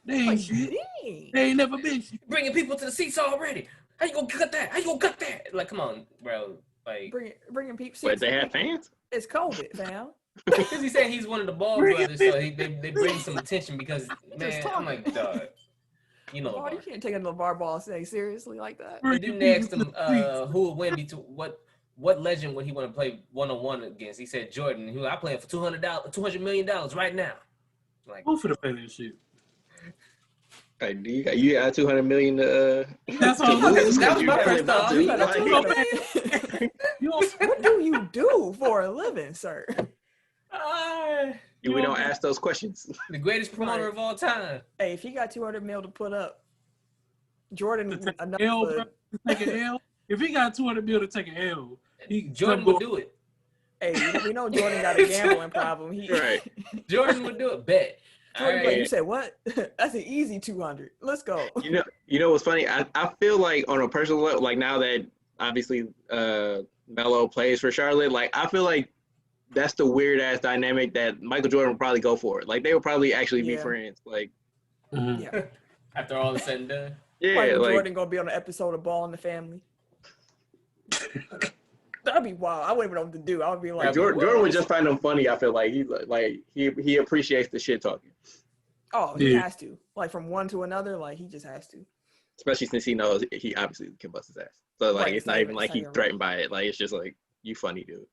They ain't shit. Dang. They ain't never been shit. Bringing people to the seats already. How you gonna cut that? How you gonna cut that? Like, come on, bro. Like, bringing people. Wait, they have fans? It's COVID, fam. Because he's saying he's one of the Ball brothers, so they bring some attention because, man, I'm like, dog. You know, LeVar, you can't take a LeVar Ball saying seriously like that. The dude asked him who would win between what legend would he want to play one-on-one against? He said Jordan. He was, I play him for $200 million right now. Like, who for the pay that shit? Hey, you got 200 million. That's all. That was my first thought. What do you do for a living, sir? We don't ask those questions. The greatest promoter of all time. Hey, if he got 200 mil to put up, Jordan take an L. If he got 200 mil to take an L, Jordan would do it. Hey, we know Jordan got a gambling problem. Right. Jordan would do it. Bet. Jordan, right. You said what? That's an easy 200. Let's go. You know what's funny? I feel like on a personal level, like now that obviously Melo plays for Charlotte, like I feel like that's the weird ass dynamic that Michael Jordan would probably go for it. Like they would probably actually be friends. Like, yeah. After all is said and done. Yeah, Michael Jordan gonna be on an episode of Ball in the Family. That'd be wild. I wouldn't even know what to do. I would be like, Jordan would just find him funny. I feel like he appreciates the shit talking. Oh, he has to. Like from one to another, like he just has to. Especially since he knows he obviously can bust his ass. So like it's not even like he's threatened by it. Like it's just like you funny dude.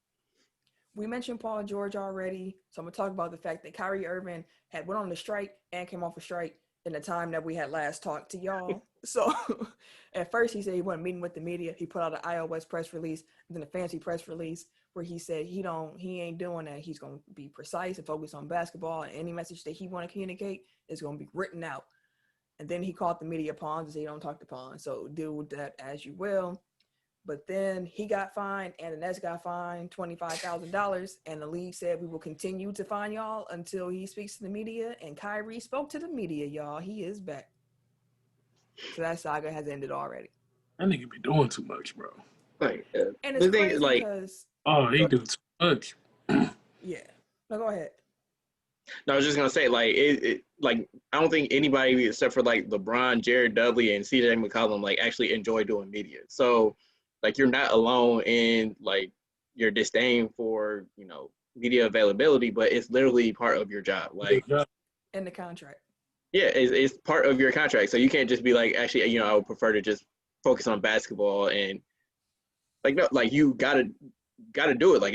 We mentioned Paul George already, so I'm gonna talk about the fact that Kyrie Irving had went on the strike and came off a strike in the time that we had last talked to y'all. So at first he said he wasn't meeting with the media. He put out an iOS press release, and then a fancy press release where he said he ain't doing that. He's gonna be precise and focus on basketball, and any message that he want to communicate is gonna be written out. And then he called the media pawns and said, "Don't talk to pawns, so deal with that as you will." But then he got fined, and the Nets got fined $25,000, and the league said we will continue to fine y'all until he speaks to the media. And Kyrie spoke to the media, y'all. He is back. So that saga has ended already. That nigga be doing too much, bro. Like, and it's crazy like, because he do too much. Yeah. No, go ahead. No, I was just gonna say, like, like I don't think anybody except for like LeBron, Jared Dudley, and CJ McCollum like actually enjoy doing media. So, like, you're not alone in like your disdain for media availability, but it's literally part of your job. Like, in the contract. Yeah, it's part of your contract. So you can't just be like, actually, I would prefer to just focus on basketball and like, no, like you gotta do it. Like,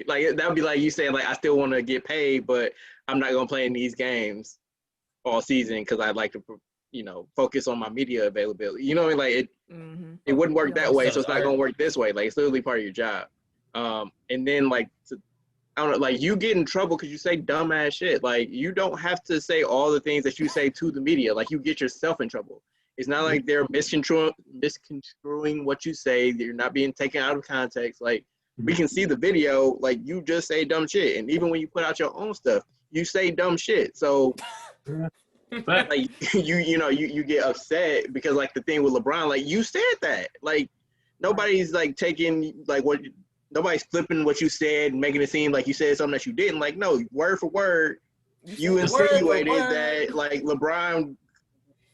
like that would be like you saying like, I still want to get paid, but I'm not gonna play in these games all season because I'd like to, focus on my media availability. You know what I mean? Like it wouldn't work that way, so it's not gonna work this way. Like it's literally part of your job. And then like I don't know, like you get in trouble because you say dumbass shit. Like you don't have to say all the things that you say to the media. Like you get yourself in trouble. It's not like they're misconstruing what you say. You're not being taken out of context. Like we can see the video. Like you just say dumb shit, and even when you put out your own stuff, you say dumb shit. So like you get upset because like the thing with LeBron, like you said that. Like nobody's like taking like what. Nobody's flipping what you said and making it seem like you said something that you didn't. Like, no, word for word, you insinuated that like LeBron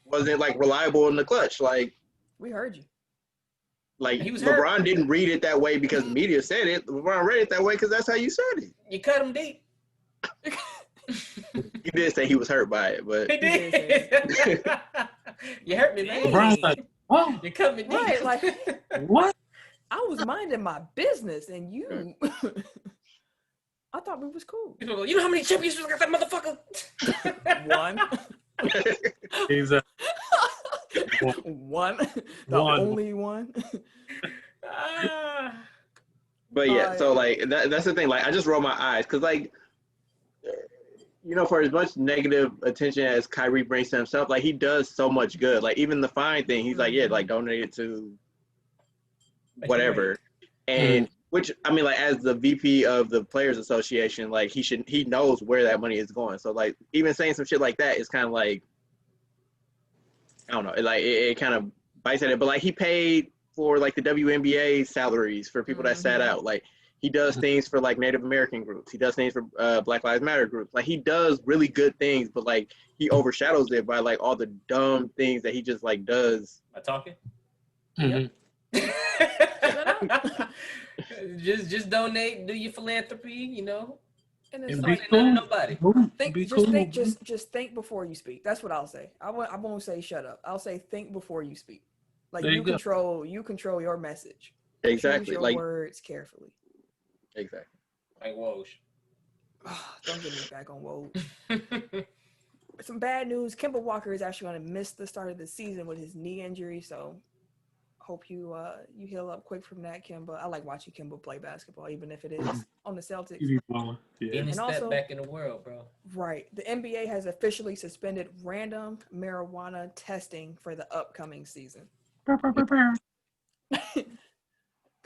wasn't like reliable in the clutch. Like, we heard you. Like LeBron didn't read it that way because the media said it. LeBron read it that way because that's how you said it. You cut him deep. He did say he was hurt by it, but he did. You hurt me, man. LeBron's like, oh, you cut me deep. Right, like what? I was minding my business, and you. I thought we was cool. You know how many championships I got that motherfucker? One. One. The only one. But yeah, so like that's the thing. Like I just roll my eyes because like for as much negative attention as Kyrie brings to himself, like he does so much good. Like even the fine thing, he's like, yeah, like donate it to whatever. And Which I mean, like as the VP of the Players Association, like he knows where that money is going. So like even saying some shit like that is kind of like I don't know, it kind of bites at it. But like he paid for like the WNBA salaries for people that sat out. Like he does things for like Native American groups. He does things for Black Lives Matter groups. Like he does really good things, but like he overshadows it by like all the dumb things that he just like does. Am I talking? Mhm. Yep. just donate, do your philanthropy, you know. And And it's be like, Nothing to cool. nobody. Be cool. just think before you speak. That's what I'll say. I won't say shut up. I'll say think before you speak. Like There you go. you control your message. Exactly. Choose your Like words carefully. exactly. Like Woj. Don't get me back on Woj. Some bad news. Kemba Walker is actually going to miss the start of the season with his knee injury. So hope you heal up quick from that, Kemba. I like watching Kemba play basketball, even if it is on the Celtics. You be balling. Yeah. Any And step also- back in the world, bro. Right. The NBA has officially suspended random marijuana testing for the upcoming season. Good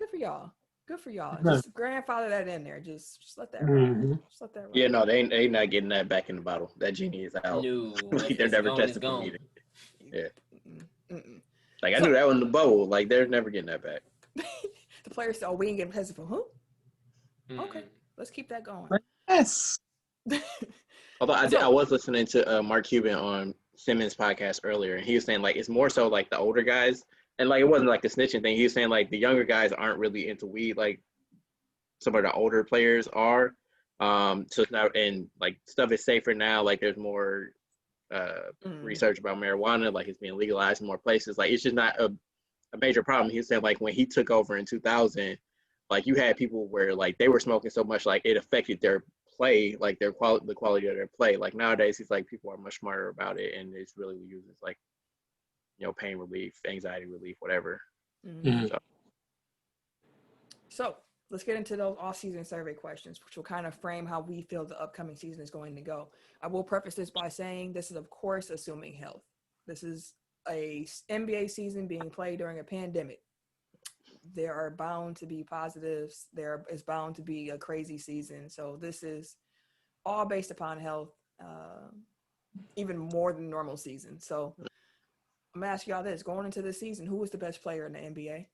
for y'all. Good for y'all. Yeah. Just grandfather that in there. Just let that ride. Mhm. Just let that ride. Yeah, no, they not getting that back in the bottle. That genie is out. No, Like, they're it's never gone, it's tested for gone. either. Yeah. Mm-mm. Like I So- knew that was in the bubble. Like they're never getting that back. The players said, "Oh, we ain't getting tested for who? Mm-mm. Okay, let's keep that going." Yes. Although I So- was listening to Mark Cuban on Simmons' podcast earlier, and he was saying like it's more so like the older guys, and like it wasn't like the snitching thing. He was saying like the younger guys aren't really into weed like some of the older players are. So it's not, and like stuff is safer now. Like there's more research about marijuana, like it's being legalized in more places. Like it's just not a major problem. He was saying like when he took over in 2000, like you had people where like they were smoking so much like it affected their play, like the quality of their play. Like nowadays, he's like people are much smarter about it, and it's really used as like pain relief, anxiety relief, whatever. Mhm. So let's get into those off-season survey questions, which will kind of frame how we feel the upcoming season is going to go. I will preface this by saying this is, of course, assuming health. This is a NBA season being played during a pandemic. There are bound to be positives. There is bound to be a crazy season. So this is all based upon health, even more than normal season. So I'm gonna ask y'all this: going into this season, who was the best player in the NBA?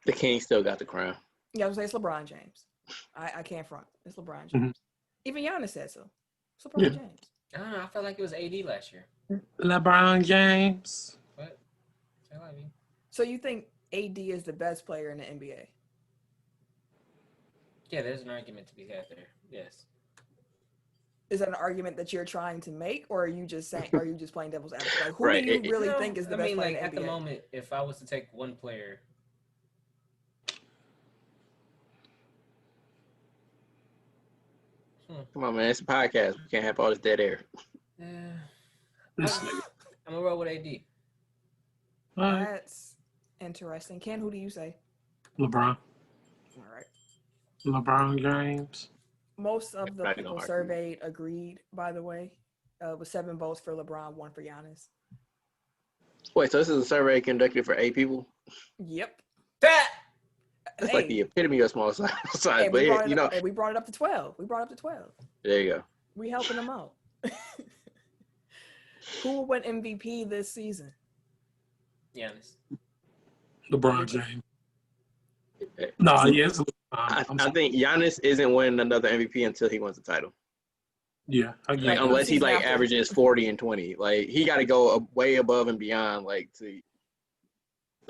The King still got the crown. Yeah, I was gonna say it's LeBron James. I can't front. It's LeBron James. Even Giannis said so. It's LeBron James. I don't know. I felt like it was AD last year. LeBron James. What? Say what I mean. So you think AD is the best player in the NBA? Yeah, there's an argument to be had there. Yes. Is that an argument that you're trying to make, or are you just saying? Are you just playing devil's advocate? Like, who Right. do you really think is the best player like in at the the NBA? moment, if I was to take one player, Come on, man, it's a podcast. We can't have all this dead air. I'm gonna roll with AD. All right. That's interesting. Ken, who do you say? LeBron. All right. LeBron James. Most of the Not people gonna argue. surveyed agreed, by the way, with 7 votes for LeBron, 1 for Giannis. Wait, so this is a survey conducted for 8 people? Yep. That That's like the epitome of small size. Hey, But yeah, we brought it up to 12. We brought it up to 12. there you go. We helping them out. Who will win MVP this season? Giannis. LeBron James. No, yes. I think Giannis isn't winning another MVP until he wins the title. Yeah, I get Like it. unless he season like after. averages 40 and 20. Like he got to go way above and beyond. Like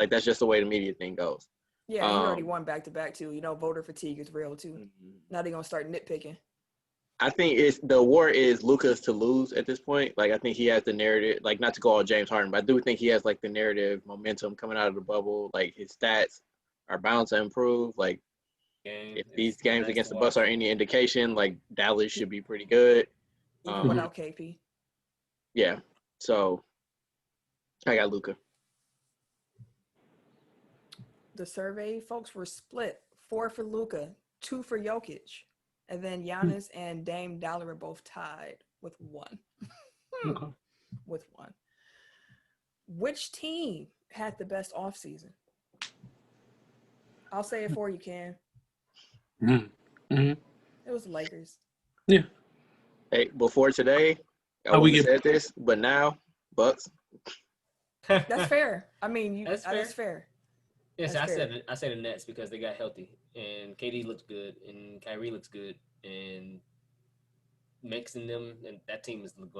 that's just the way the media thing goes. Yeah, he already won back-to-back too. You know, voter fatigue is real too. Now they're gonna start nitpicking. I think the award is Luka's to lose at this point. Like I think he has the narrative. Like not to go all James Harden, but I do think he has like the narrative momentum coming out of the bubble. Like his stats are bound to improve. Like if these games against the Bucks are any indication, like Dallas should be pretty good. Even without KP. Yeah. So I got Luka. The survey folks were split: 4 for Luka, 2 for Jokic, and then Giannis and Dame Dollar are both tied with 1. Okay. With 1. Which team had the best offseason? I'll say it for you, Cam. Mm-hmm. Mm-hmm. It was the Lakers. Yeah. Hey, before today, I How we wouldn't get- have said this, but now Bucks. That's fair. I mean, That's fair. that's fair. Yes, That's I said the Nets because they got healthy and KD looks good and Kyrie looks good and mixing them and that team is going to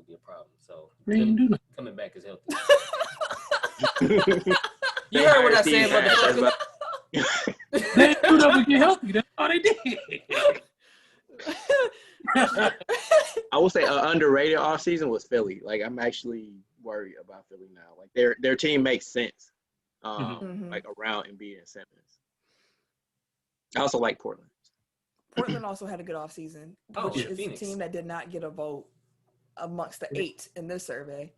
be a problem. So They ain't do them nothing. coming back is healthy. They You heard what hired I Steve said, Nash, that's motherfucker. They ain't do nothing to get healthy. That's all they did. I will say an underrated offseason was Philly. Like, I'm actually worried about Philly now. Like, their team makes sense, Mhm. like around Embiid and Simmons. I also like Portland. Portland also had a good offseason, Oh, which yeah, is Phoenix. a team that did not get a vote amongst the 8 in this survey.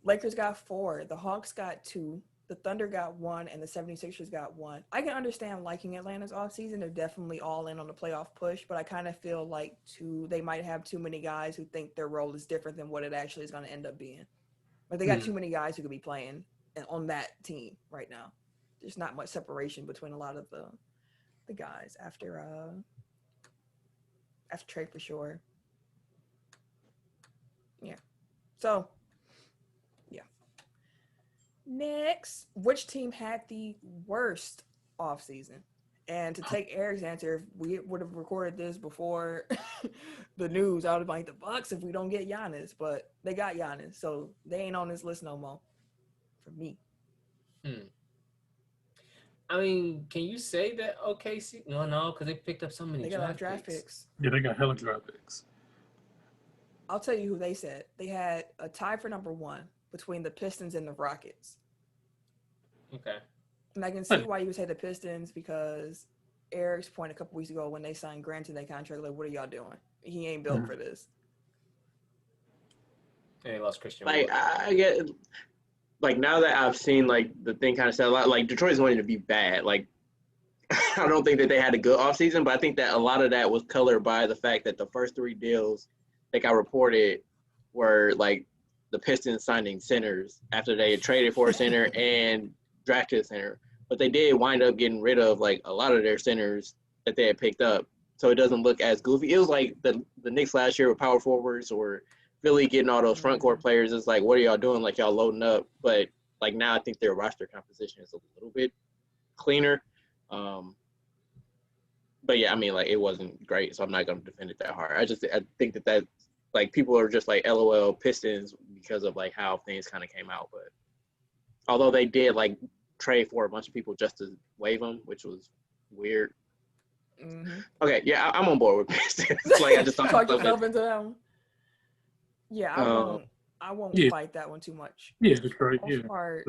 Lakers got 4, the Hawks got 2, the Thunder got 1, and the 76ers got 1. I can understand liking Atlanta's offseason. They're definitely all in on the playoff push, but I kind of feel like they might have too many guys who think their role is different than what it actually is going to end up being. But they got too many guys who could be playing on that team right now. There's not much separation between a lot of the guys after trade for sure. Yeah. So, yeah. Next, which team had the worst offseason? And to take Eric's answer, if we would have recorded this before the news, I would have been like the Bucks if we don't get Giannis, but they got Giannis, so they ain't on this list no more for me. I mean, can you say that OKC? No, because they picked up so many They got a lot of draft draft picks. picks. Yeah, they got hella draft picks. I'll tell you who they said. They had a tie for number 1 between the Pistons and the Rockets. Okay. And I can see why you would say the Pistons because Eric's point a couple weeks ago when they signed Grant to their contract, like, what are y'all doing? He ain't built for this. And they lost Christian Like, Wood. I get, like, now that I've seen, like, the thing kind of settle out, like, Detroit's going to be bad. Like, I don't think that they had a good offseason, but I think that a lot of that was colored by the fact that the first 3 deals that got reported were, like, the Pistons signing centers after they had traded for a center and drafted a center. But they did wind up getting rid of, like, a lot of their centers that they had picked up. So it doesn't look as goofy. It was like the Knicks last year with power forwards or Philly getting all those front court players. It's like, what are y'all doing? Like, y'all loading up. But, like, now I think their roster composition is a little bit cleaner. But, yeah, I mean, like, it wasn't great, so I'm not going to defend it that hard. I think that, like, people are just like, LOL, Pistons because of, like, how things kind of came out. But although they did, like, trade for a bunch of people just to waive them, which was weird. Mm-hmm. Okay, yeah, I'm on board with Pistons. Like, I just thought Talk yourself into that one. Yeah, I won't fight that one too much. Yeah, Detroit. Yeah.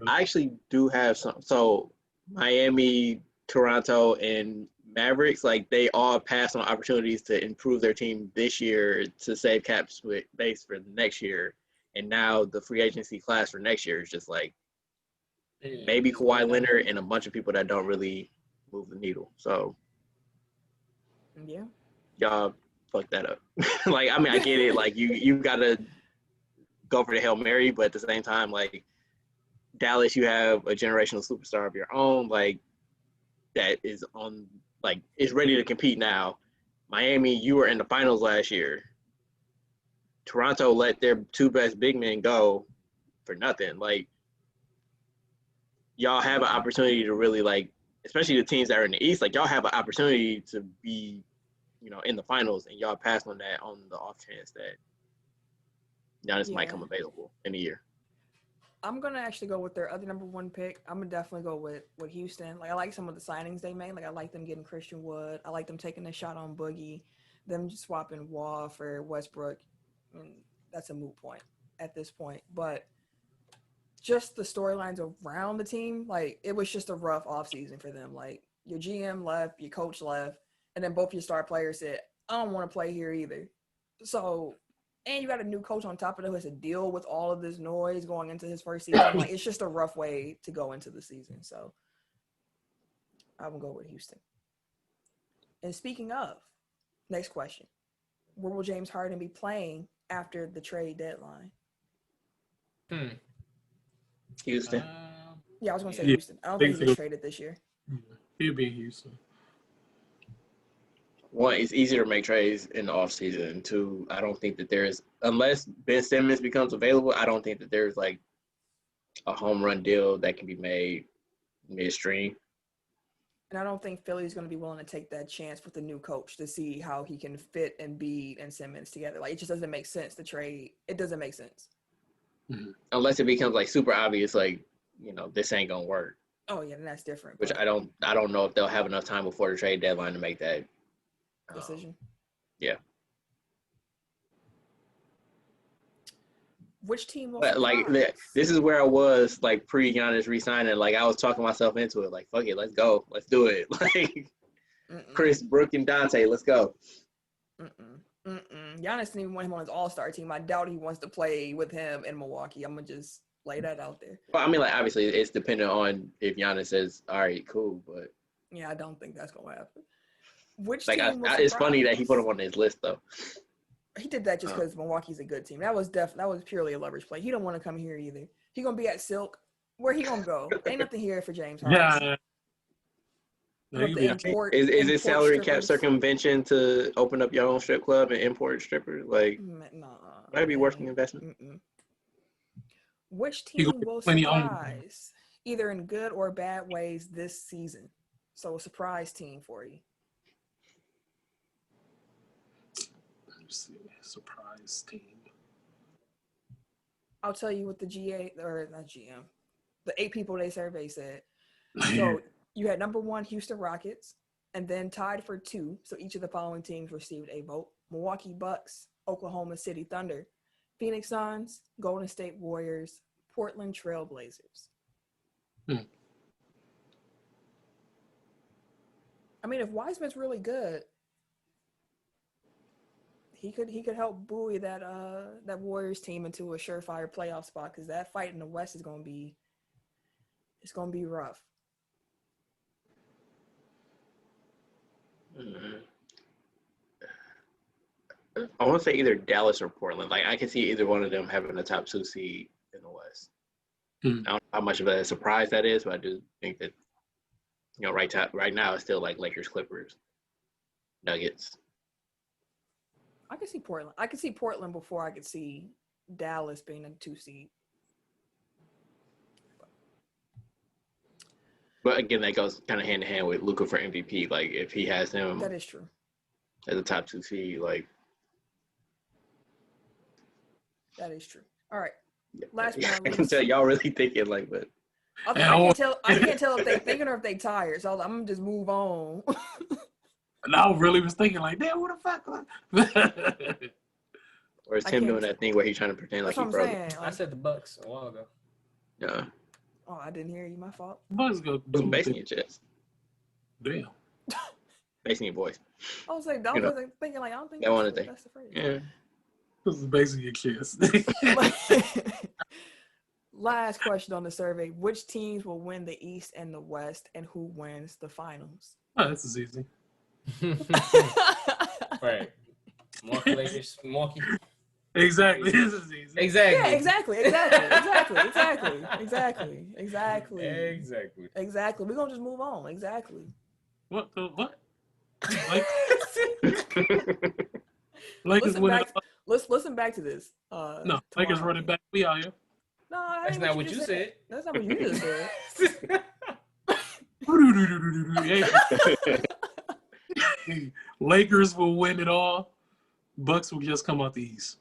I actually do have some. So Miami, Toronto, and Mavericks, like, they all passed on opportunities to improve their team this year to save cap space for next year. And now the free agency class for next year is just like maybe Kawhi Leonard and a bunch of people that don't really move the needle. So yeah, y'all fuck that up. Like, I mean, I get it. Like, you gotta go for the Hail Mary, but at the same time, like, Dallas, you have a generational superstar of your own, like, that is on, like, is ready to compete now. Miami, you were in the finals last year. Toronto let their 2 best big men go for nothing. Like, y'all have an opportunity to really, like, especially the teams that are in the East, like, y'all have an opportunity to be, in the finals, and y'all pass on that on the off chance that Giannis might come available in a year. I'm gonna actually go with their other number 1 pick. I'm gonna definitely go with Houston. Like, I like some of the signings they made. Like, I like them getting Christian Wood. I like them taking a shot on Boogie. Them just swapping Wall for Westbrook. I mean, that's a moot point at this point. But just the storylines around the team, like, it was just a rough offseason for them. Like, your GM left, your coach left, and then both your star players said, I don't want to play here either. So, and you got a new coach on top of it who has to deal with all of this noise going into his first season. Like, it's just a rough way to go into the season. So, I'm going to go with Houston. And speaking of, next question. Where will James Harden be playing after the trade deadline? Houston. Yeah, I was going to say Houston. I don't think he gets traded this year. He'll be in Houston. One, it's easier to make trades in the offseason. Two, I don't think that there's, unless Ben Simmons becomes available, I don't think that there's like a home run deal that can be made midstream. And I don't think Philly's going to be willing to take that chance with the new coach to see how he can fit Embiid and Simmons together. Like, it just doesn't make sense to trade. It doesn't make sense. Mm-hmm. Unless it becomes like super obvious, like, this ain't gonna work. Oh yeah, then that's different. Which I don't know if they'll have enough time before the trade deadline to make that decision. Yeah. Which team will like this is where I was like pre-Giannis re-signing. Like I was talking myself into it. Like fuck it, let's go, let's do it. Like Chris, Brooke, and Dante, let's go. Giannis didn't even want him on his All-Star team. I doubt he wants to play with him in Milwaukee. I'm gonna just lay that out there. Well, I mean, like obviously it's dependent on if Giannis says, "All right, cool," but yeah, I don't think that's gonna happen. Which like team it's funny that he put him on his list though. He did that just because Milwaukee's a good team. That was purely a leverage play. He don't want to come here either. He gonna be at Silk. Where he gonna go? Ain't nothing here for James Harden. Yeah. Is it salary cap circumvention to open up your own strip club and import strippers? Like, that'd be worth the investment. Which team will surprise, either in good or bad ways, this season? So a surprise team for you. Let's see, surprise team. I'll tell you what the the 8 people they surveyed said. So you had number 1 Houston Rockets, and then tied for 2. So each of the following teams received a vote: Milwaukee Bucks, Oklahoma City Thunder, Phoenix Suns, Golden State Warriors, Portland Trail Blazers. I mean, if Wiseman's really good, he could help buoy that Warriors team into a surefire playoff spot, because that fight in the West is gonna be rough. I want to say either Dallas or Portland. Like I can see either one of them having the top 2 seed in the West. I don't know how much of a surprise that is, but I do think that right now it's still like Lakers, Clippers, Nuggets. I can see Portland. I can see Portland before I could see Dallas being a 2 seed. But again, that goes kind of hand in hand with Luka for MVP. Like if he has him, that is true, as a top 2 seed, like that is true. All right, last I one. can tell y'all really thinking like, but I can't tell if they thinking or if they tired. So I'm gonna just move on. And I really was thinking like, damn, what the fuck? Or is Tim doing that thing where he's trying to pretend like he frozen? I said the Bucks a while ago. Yeah. Oh, I didn't hear you. My fault. Bucks go basing your chest. Damn. Basing your voice. I was like, thinking like, I don't think that's the phrase. Yeah. This is basing your chest. Last question on the survey: which teams will win the East and the West, and who wins the finals? Oh, this is easy. Right. Milwaukee Lakers. Milwaukee. Exactly. This is easy. Exactly. Yeah, exactly. We're gonna just move on. Exactly. What? Lakers winning. Let's listen back to this. No, Lakers running back. We out here. No, that's not what you said. That's not what you just said. Lakers will win it all. Bucks will just come out the East.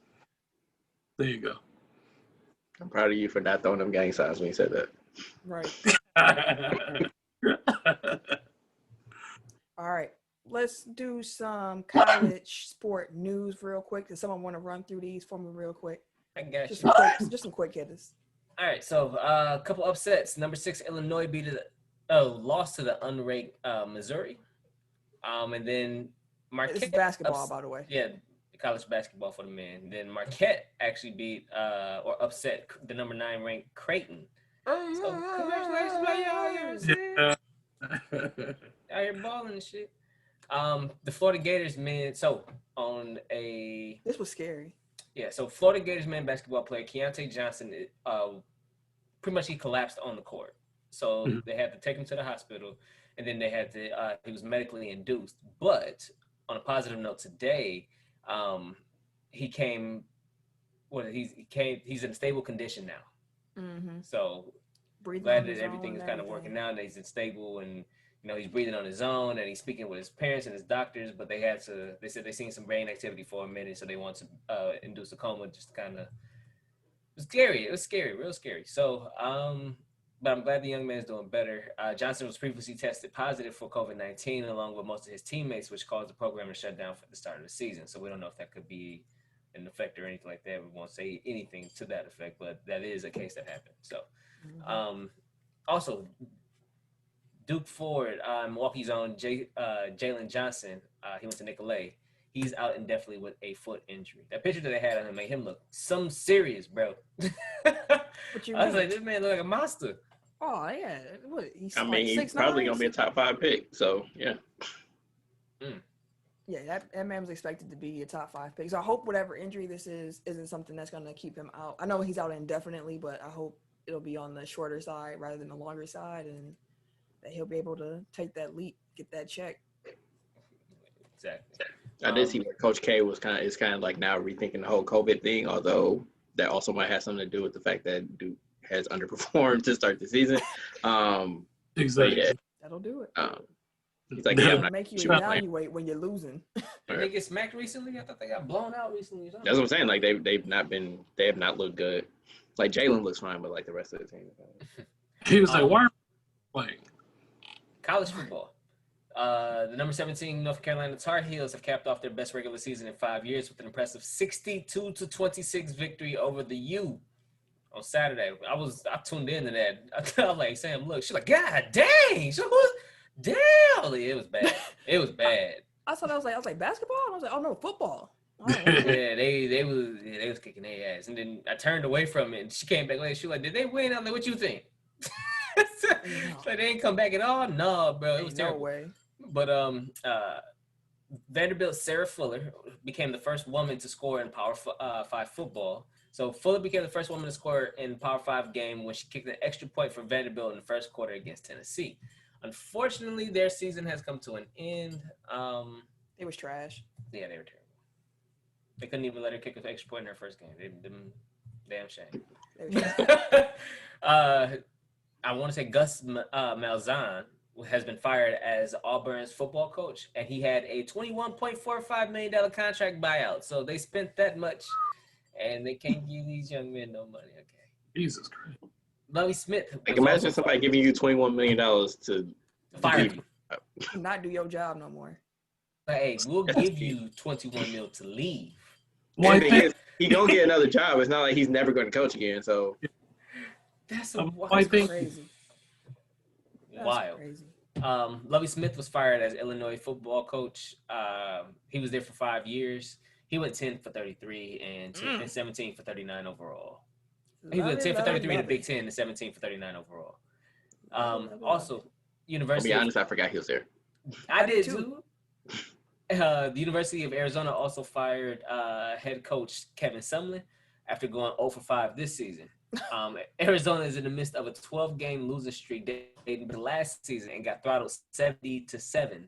There you go. I'm proud of you for not throwing them gang signs when you said that. Right. All right. Let's do some college sport news real quick. Does someone want to run through these for me real quick? I got just you. Just some quick hitters. All right. So a couple upsets. Number 6, Illinois lost to the unranked Missouri. And then Marquette. It's basketball, by the way. Yeah, college basketball for the men. Then Marquette actually beat or upset the number 9 ranked Creighton. So congratulations, y'all. Out here balling and shit. The Florida Gators men. This was scary. Yeah. So Florida Gators men basketball player Keontae Johnson. Pretty much he collapsed on the court. So they had to take him to the hospital. and then they had to. He was medically induced. But on a positive note, today, he came. He's in a stable condition now. Mm-hmm. So Breathing glad on his that everything own is and kind of working everything. out, and he's stable, and he's breathing on his own, and he's speaking with his parents and his doctors. But they said they seen some brain activity for a minute, so they want to induce a coma, just to kind of. It was scary. It was scary, real scary. So, but I'm glad the young man's doing better. Johnson was previously tested positive for COVID-19, along with most of his teammates, which caused the program to shut down for the start of the season. So we don't know if that could be an effect or anything like that. We won't say anything to that effect, but that is a case that happened. So, also, Duke Ford, Milwaukee's own Jalen Johnson, he went to Nicolay. He's out indefinitely with a foot injury. That picture that they had of him made him look some serious, bro. What you I was mean? like, this man look like a monster. Oh yeah, what? He's I mean, like he's 6'9"? probably gonna be a top 5 pick. So yeah. Yeah, that man was expected to be a top 5 pick. So I hope whatever injury this isn't something that's going to keep him out. I know he's out indefinitely, but I hope it'll be on the shorter side rather than the longer side, and that he'll be able to take that leap, get that check. Exactly. I did see where Coach K is kind of like now rethinking the whole COVID thing, although that also might have something to do with the fact that Duke has underperformed to start the season. Exactly. Yeah, That'll do it. he's like, yeah, I'm It'll not make you shooting. evaluate when you're losing. Did they get smacked recently? I thought they got blown out recently or something. That's what I'm saying. Like they have not looked good. Like Jalen looks fine, but like the rest of the team. He was like, why are we playing? College football. The number 17 North Carolina Tar Heels have capped off their best regular season in 5 years with an impressive 62-26 victory over the U on Saturday. I tuned into that. I was like, Sam, look, she's like, God dang, damn, it was bad. It was bad. I thought I was like basketball. I was like, oh no, football. Oh, Yeah, they was kicking their ass, and then I turned away from it, and she came back later. She was like, did they win? I'm like, what you think? Like, they ain't come back at all. No, bro, it was terrible. No way. But Vanderbilt's Sarah Fuller became the first woman to score in Power 5 football. So Fuller became the first woman to score in Power 5 game when she kicked an extra point for Vanderbilt in the first quarter against Tennessee. Unfortunately, their season has come to an end. It was trash. Yeah, they were terrible. They couldn't even let her kick an extra point in her first game. Damn shame. I want to say Gus Malzahn has been fired as Auburn's football coach, and he had a $21.45 million contract buyout. So they spent that much, and they can't give these young men no money. Okay. Jesus Christ. Lovie Smith. Like, imagine somebody giving you $21 million to fire you. Not do your job no more. Hey, we'll give you $21 million to leave. Well, he gonna get another job. It's not like he's never going to coach again. So that's crazy. Wild. Crazy. Lovie Smith was fired as Illinois football coach. He was there for 5 years. He went 10 for 33 and 17 for 39 overall. He went 10 for 33 in the Big Ten and 17 for 39 overall. Also, University. I'll be honest, I forgot he was there. I did too. The University of Arizona also fired head coach Kevin Sumlin after going 0 for 5 this season. Arizona is in the midst of a 12-game losing streak dating to last season and got throttled 70-7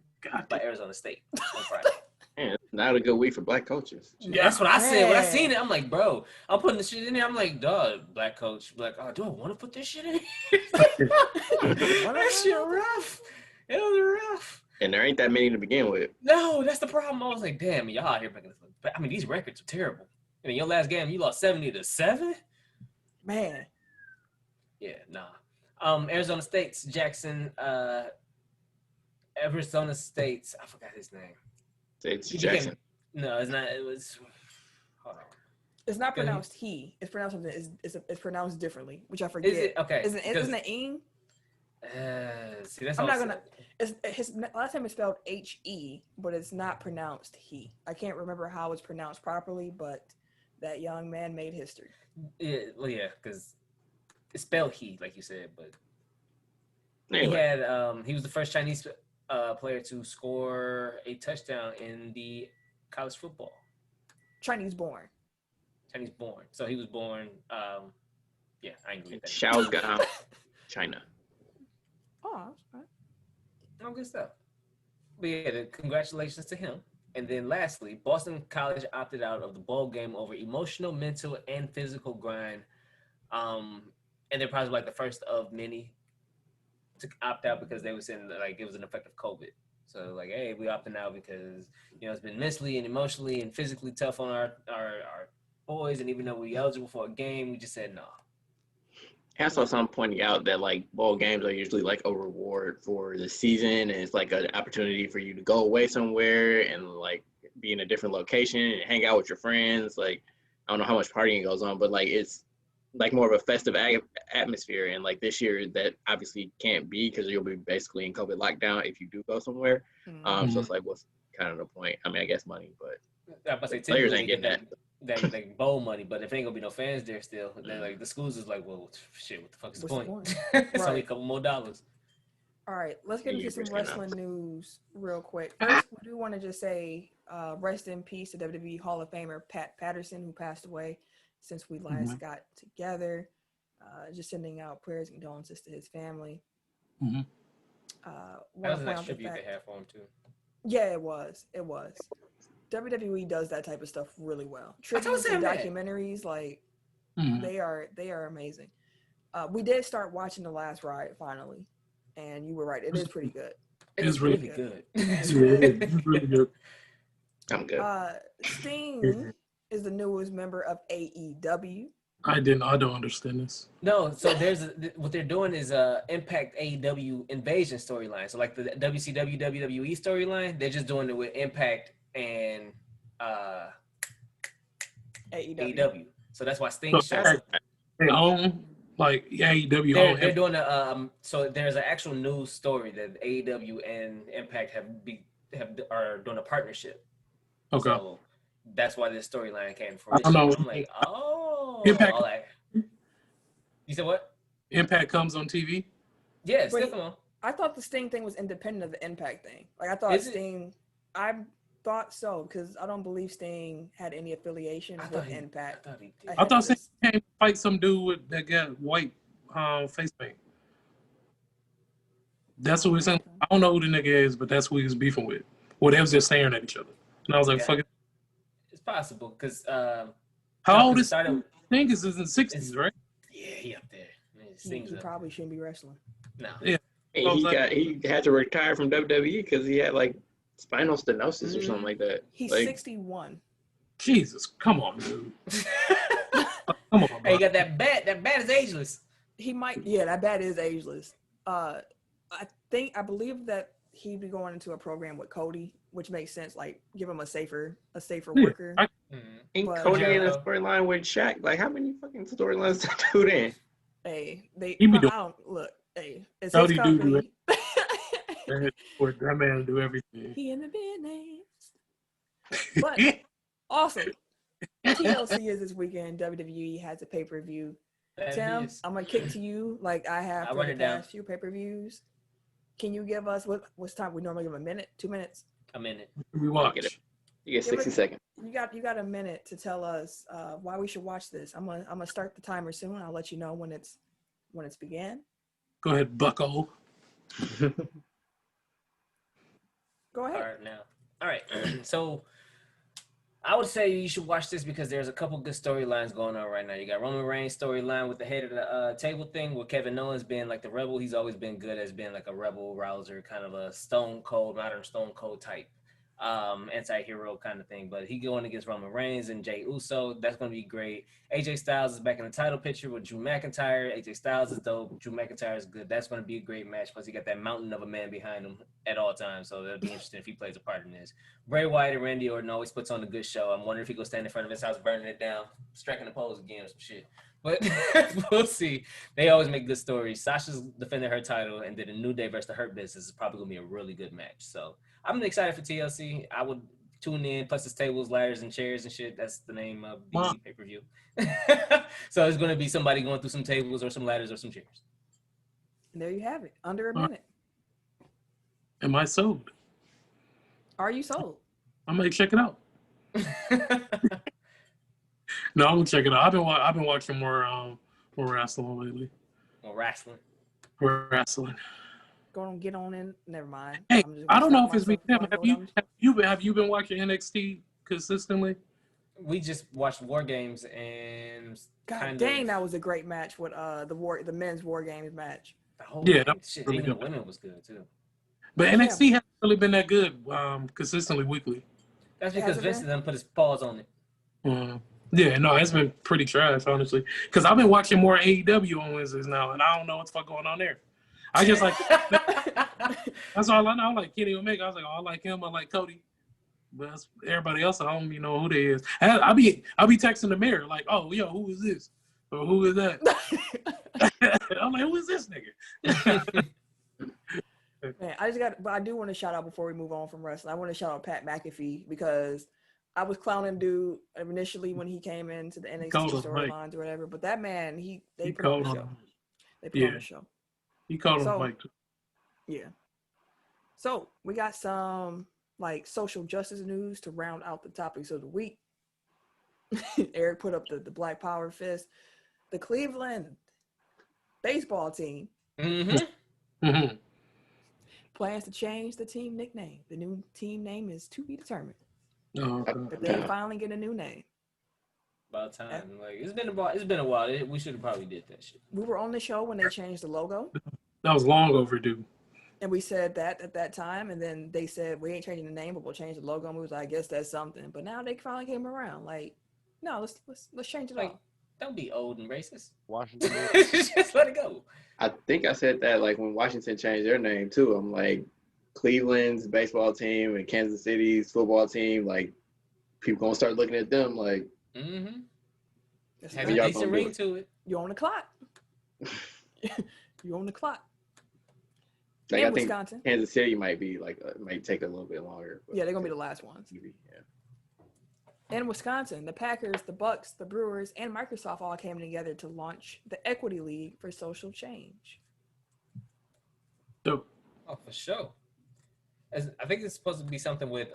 by Arizona State on Friday. Man, not a good week for black coaches. Yeah, that's what I said. When I seen it, I'm like, bro, I'm putting the shit in there. I'm like, dog, black coach. Like, oh, do I want to put this shit in here? That shit rough. It was rough. And there ain't that many to begin with. No, that's the problem. I was like, damn, y'all out here making this look. I mean, these records are terrible. And in your last game, you lost 70-7. Man. Yeah, nah. Arizona State's Arizona State's, I forgot his name. It's Jackson. No, it's not. It was. Hold on. It's not pronounced he. It's pronounced something. It's pronounced differently, which I forget. Is it okay? Isn't it ing? See, that's I'm not gonna. His last name is spelled H-E, but it's not pronounced he. I can't remember how it's pronounced properly, but that young man made history. Yeah, well, yeah, because it's spelled he, like you said, but anyway. he was the first Chinese player to score a touchdown in the college football. Chinese born. So he was born. Yeah, I agree with that. Shoutout, China. Oh, that's right. Oh, good stuff. But yeah, congratulations to him. And then lastly, Boston College opted out of the bowl game over emotional, mental, and physical grind. And they're probably like the first of many to opt out because they were saying that, like, it was an effect of COVID. So like, hey, we opting out because it's been mentally and emotionally and physically tough on our boys, and even though we eligible for a game, we just said no. I saw someone pointing out that like bowl games are usually like a reward for the season, and it's like an opportunity for you to go away somewhere and like be in a different location and hang out with your friends. Like, I don't know how much partying goes on, but like it's like more of a festive atmosphere. And like this year, that obviously can't be because you'll be basically in COVID lockdown if you do go somewhere. So it's like, what's kind of the point? I mean, I guess money, but I was about to say, players typically ain't getting that. that like bowl money, but if ain't gonna be no fans there still, then like the schools is like, well, shit, what the fuck is the point? It's only a couple more dollars. All right, let's get into some wrestling news real quick. Uh-huh. First, we do want to just say rest in peace to WWE Hall of Famer Pat Patterson, who passed away since we last got together. Just sending out prayers and condolences to his family. That was a nice tribute they had for him too. Yeah, it was. WWE does that type of stuff really well. Tributes and documentaries, like they are amazing. We did start watching The Last Ride finally, and you were right. It is pretty good. It's really good. It's really good. I'm good. Sting is the newest member of AEW. I don't understand this. No, so what they're doing is Impact AEW invasion storyline. So like the WCW WWE storyline, they're just doing it with Impact and AEW. So that's why Sting shows up. They own like AEW. They're doing a so there's an actual news story that AEW and Impact are doing a partnership. Okay. So that's why this storyline came from. I don't know. I'm like, oh, Impact. all that. You said what? Impact comes on TV? Yeah, it's still come on. I thought the Sting thing was independent of the Impact thing. Like I thought Sting, I thought so because I don't believe Sting had any affiliation with Impact. I thought Sting came to fight some dude that got white face paint. That's what we're saying. I don't know who the nigga is, but that's who he was beefing with. Well, they was just staring at each other. And I was like, fuck it. It's possible because how old is Sting? Sting is in the 60s, right? Yeah, he up there. He probably shouldn't be wrestling. No. Yeah. He had to retire from WWE because he had like spinal stenosis or something like that. He's like, 61. Jesus, come on, dude. Come on, hey, you got that bat. That bat is ageless. He might. Yeah, that bat is ageless. I believe that he'd be going into a program with Cody, which makes sense. Like, give him a safer worker. Ain't Cody in a storyline with Shaq? Like, how many fucking storylines to do then? Hey, look. Hey, it's Cody his company. That man do everything. He in the business. But awesome. TLC is this weekend. WWE has a pay-per-view. Tim, I'm gonna kick to you like I have for the past few pay-per-views. Can you give us what's time? We normally give a minute, 2 minutes. A minute. We watch. You get 60 seconds. You got a minute to tell us why we should watch this. I'm gonna start the timer soon. I'll let you know when it's began. Go ahead, Bucko. Go ahead. All right, now. All right. So I would say you should watch this because there's a couple good storylines going on right now. You got Roman Reigns' storyline with the head of the table thing, with Kevin Owens being like the rebel. He's always been good as being like a rebel rouser, kind of a modern Stone Cold type, anti-hero kind of thing. But he going against Roman Reigns and Jey Uso. That's going to be great. AJ Styles is back in the title picture with Drew McIntyre. AJ Styles is dope. Drew McIntyre is good. That's going to be a great match. Plus, he got that mountain of a man behind him at all times. So that'll be interesting if he plays a part in this. Bray Wyatt and Randy Orton always puts on a good show. I'm wondering if he goes stand in front of his house, burning it down, striking the pose again or some shit. But we'll see. They always make good stories. Sasha's defending her title, and then the New Day versus the Hurt Business is probably going to be a really good match. So I'm excited for TLC. I would tune in. Plus, it's tables, ladders, and chairs and shit. That's the name of the pay-per-view. So it's going to be somebody going through some tables or some ladders or some chairs. And there you have it. Under a minute. Am I sold? Are you sold? I might check it out. No, I'm gonna check it out. I've been watching more wrestling lately. More wrestling. Wrestling. gonna get on in. Never mind. Hey, I'm just I gonna don't know stop if it's me. myself before I go down. Have you been watching NXT consistently? We just watched War Games and God dang, that was a great match with the men's War Games match. Yeah, that was shit, really even good. the women was good too. But Yeah, NXT hasn't really been that good consistently weekly. That's because Vince done put his paws on it. Yeah, no, it's been pretty trash, honestly. Because I've been watching more AEW on Wednesdays now, and I don't know what's fuck going on there. I just like that's all I know. I like Kenny Omega. I was like, oh, I like him. I like Cody. But everybody else, I don't even know who they is. I'll be texting the mirror like, oh, yo, who is this? Or who is that? I'm like, who is this nigga? Man, but I do want to shout out before we move on from wrestling. I want to shout out Pat McAfee because I was clowning dude initially when he came into the NXT storylines or whatever. But that man, they put on the show. They put on the show. He called him Mike too. Yeah. So we got some like social justice news to round out the topics of the week. Eric put up the Black Power fist. The Cleveland baseball team plans to change the team nickname. The new team name is to be determined. But they finally get a new name. About time. Like it's been a while. We should have probably did that shit. We were on the show when they changed the logo. That was long overdue. And we said that at that time, and then they said we ain't changing the name, but we'll change the logo. And we was like, I guess that's something. But now they finally came around. Like, no, let's change it up. Don't be old and racist. Washington. Just let it go. I think I said that like when Washington changed their name too. I'm like, Cleveland's baseball team and Kansas City's football team, like people gonna start looking at them like, have a decent ring to it. You own the clock. You own the clock. Like, in I think Wisconsin. Kansas City might be like might take a little bit longer. Yeah, they're gonna be the last ones. Yeah. In Wisconsin, the Packers, the Bucks, the Brewers, and Microsoft all came together to launch the Equity League for Social Change. Oh, for sure. I think it's supposed to be something with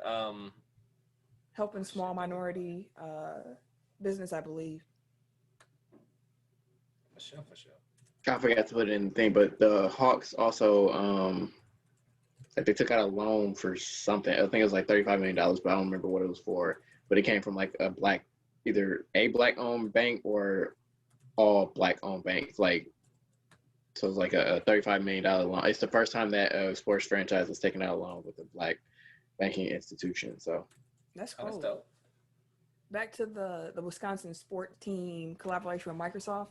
helping small minority business, I believe. For sure. I forgot to put it in the thing, but the Hawks also like they took out a loan for something. I think it was like $35 million, but I don't remember what it was for. But it came from like either a black-owned bank or all black-owned banks. Like, so it's like a $35 million loan. It's the first time that a sports franchise has taken out a loan with a black banking institution. So that's cool. That's dope. Back to the Wisconsin sport team collaboration with Microsoft.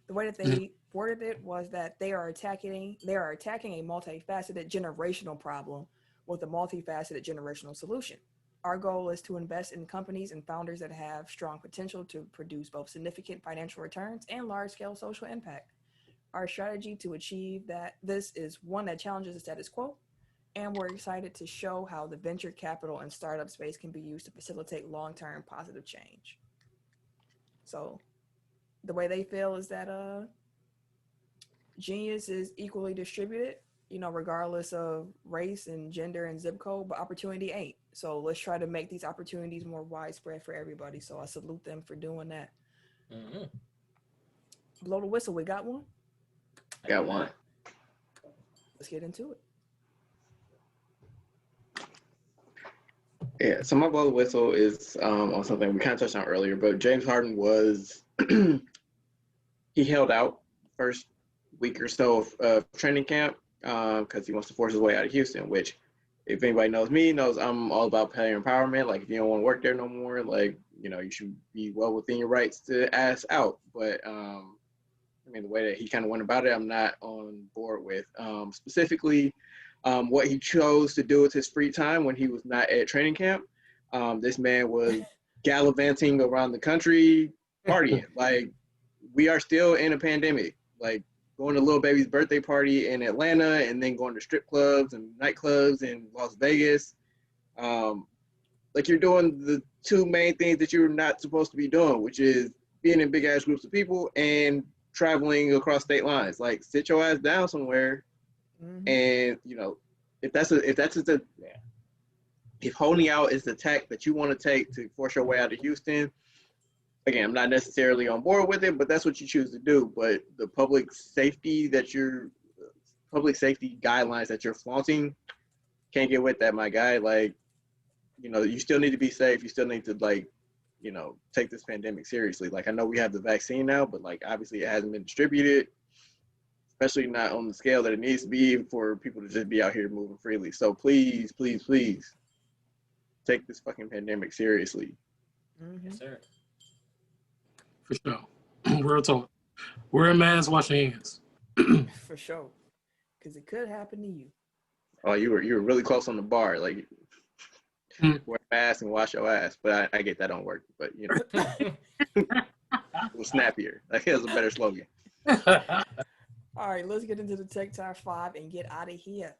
The way that they worded it was that they are attacking a multifaceted generational problem with a multifaceted generational solution. Our goal is to invest in companies and founders that have strong potential to produce both significant financial returns and large-scale social impact. Our strategy to achieve this is one that challenges the status quo, and we're excited to show how the venture capital and startup space can be used to facilitate long-term positive change. So the way they feel is that genius is equally distributed, regardless of race and gender and zip code, but opportunity ain't. So let's try to make these opportunities more widespread for everybody. So I salute them for doing that. Blow the whistle. We got one? Got one. Let's get into it. Yeah, so my blow the whistle is on something we kind of touched on earlier, but James Harden was he held out first week or so of training camp because he wants to force his way out of Houston, which if anybody knows me, knows I'm all about player empowerment. Like, if you don't want to work there no more, like, you should be well within your rights to ask out. But, the way that he kind of went about it, I'm not on board with. Specifically, what he chose to do with his free time when he was not at training camp. This man was gallivanting around the country, partying. Like, we are still in a pandemic. Like, going to Lil Baby's birthday party in Atlanta and then going to strip clubs and nightclubs in Las Vegas. Like, you're doing the two main things that you're not supposed to be doing, which is being in big ass groups of people and traveling across state lines. Like, sit your ass down somewhere. And if holding out is the tack that you want to take to force your way out of Houston, again, I'm not necessarily on board with it, but that's what you choose to do. But the public safety that you're public safety guidelines that you're flaunting, can't get with that, my guy. Like, you still need to be safe. You still need to take this pandemic seriously. Like, I know we have the vaccine now, but like obviously it hasn't been distributed, especially not on the scale that it needs to be for people to just be out here moving freely. So please, please, please take this fucking pandemic seriously. Yes, sir. For sure. Real talk. Wear a mask, wash your hands. For sure. Because it could happen to you. Oh, you were really close on the bar. Like, wear a mask and wash your ass. But I get that don't work. But, a little snappier. Like, that's a better slogan. All right, let's get into the Tech Top 5 and get out of here.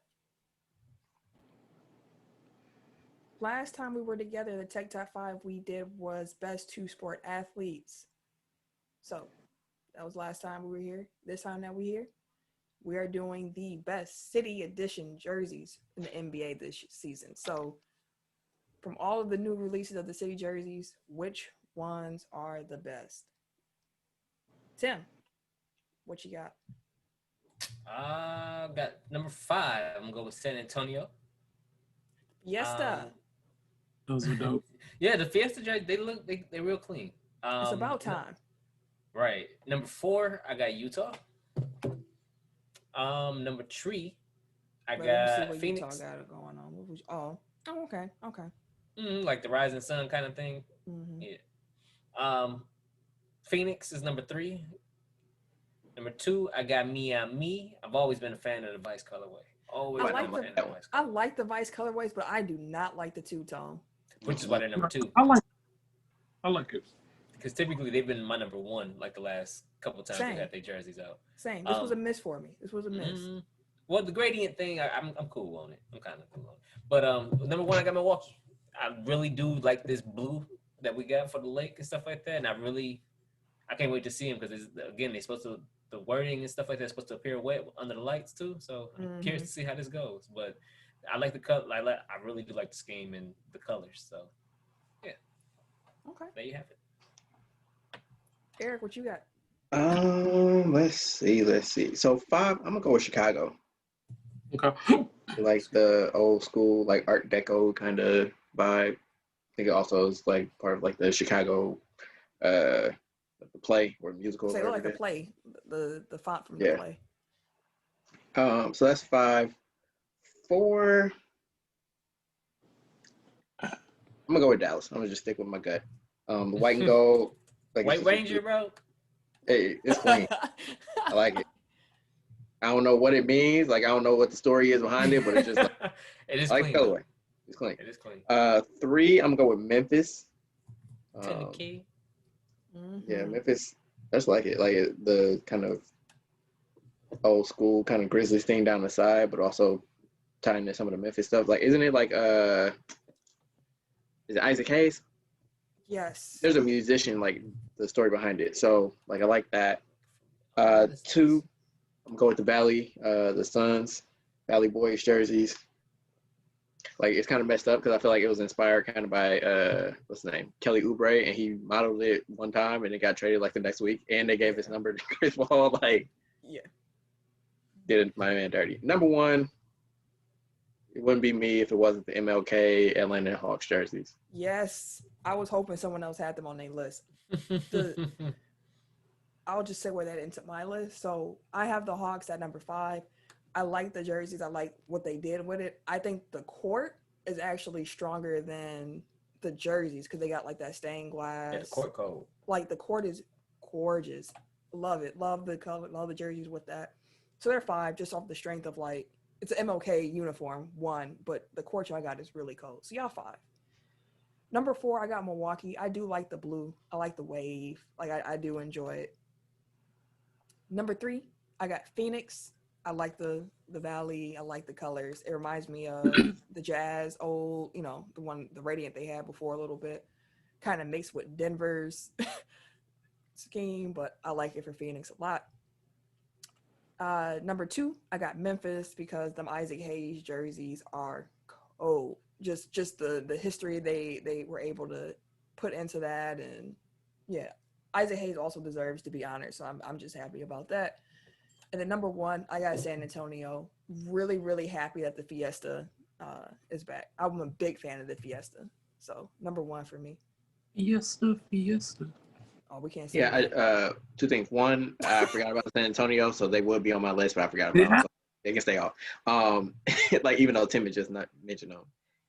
Last time we were together, the Tech Top 5 we did was best two-sport athletes. So that was last time we were here. This time that we're here, we are doing the best city edition jerseys in the NBA this season. So from all of the new releases of the city jerseys, which ones are the best? Tim, what you got? Got number 5. I'm gonna go with San Antonio. Yes, sir. Those are dope. Yeah, the Fiesta jersey, they're real clean. It's about time. Right. Number 4, I got Utah. Number 3, I got Phoenix. Utah got it going on. What was, oh, okay. Like the rising sun kind of thing. Mm-hmm. Yeah. Phoenix is number 3. Number 2, I got Miami. I've always been a fan of the Vice colorway. I like the Vice colorways, but I do not like the two-tone. Which is why they're number 2. I like it. Because typically they've been my number 1, like the last couple times they got their jerseys out. Same. This was a miss for me. This was a miss. Well, the gradient thing, I'm cool on it. I'm kind of cool on it. But number 1, I got Milwaukee. I really do like this blue that we got for the lake and stuff like that. And I can't wait to see them because, again, the wording and stuff like that is supposed to appear wet under the lights too. So I'm curious to see how this goes. But I like the color. I really do like the scheme and the colors. So yeah. Okay. There you have it. Eric, what you got? Let's see. So 5, I'm gonna go with Chicago. Okay. Like the old school, like Art Deco kind of vibe. I think it also is like part of like the Chicago the play or musical. Say like the play, the font from the play. So that's 5. 4, I'm gonna go with Dallas. I'm gonna just stick with my gut. The white and gold. Like White Ranger, bro. Hey, it's clean. I like it. I don't know what it means. Like I don't know what the story is behind it, but it's just like, it is I like clean. colorway. It's clean. It is clean. 3, I'm gonna go with Memphis. Tennessee. Yeah, Memphis. That's like it. Like the kind of old school kind of Grizzlies thing down the side, but also tying into some of the Memphis stuff. Like, isn't it like is it Isaac Hayes? Yes. There's a musician, like the story behind it. So like I like that. 2, I'm going with the Valley, the Suns, Valley Boys jerseys. Like it's kind of messed up because I feel like it was inspired kind of by what's his name, Kelly Oubre, and he modeled it one time and it got traded like the next week, and they gave his number to Chris Paul. Like, yeah, did my man dirty. Number 1, it wouldn't be me if it wasn't the MLK Atlanta Hawks jerseys. Yes, I was hoping someone else had them on their list. I'll just segue that into my list. So I have the Hawks at number 5. I like the jerseys. I like what they did with it. I think the court is actually stronger than the jerseys because they got like that stained glass. Yeah, the court code. Like the court is gorgeous. Love it. Love the color. Love the jerseys with that. So they're 5 just off the strength of like, it's an MLK uniform, 1, but the court y'all got is really cold. So y'all 5. Number 4, I got Milwaukee. I do like the blue. I like the wave. Like I do enjoy it. Number 3, I got Phoenix. I like the Valley. I like the colors. It reminds me of the Jazz old, the Radiant they had before a little bit. Kind of mixed with Denver's scheme, but I like it for Phoenix a lot. Number 2, I got Memphis because them Isaac Hayes jerseys are cold. Just the history they were able to put into that, and yeah, Isaac Hayes also deserves to be honored. So I'm just happy about that. And then number one, I got San Antonio. Really, really happy that the Fiesta is back. I'm a big fan of the Fiesta. So number one for me. Fiesta. Oh, we can't say Yeah, that. two things. One, I forgot about San Antonio, so they would be on my list, but I forgot about Yeah. them. So they can stay off. Like even though Tim had just not mentioned them.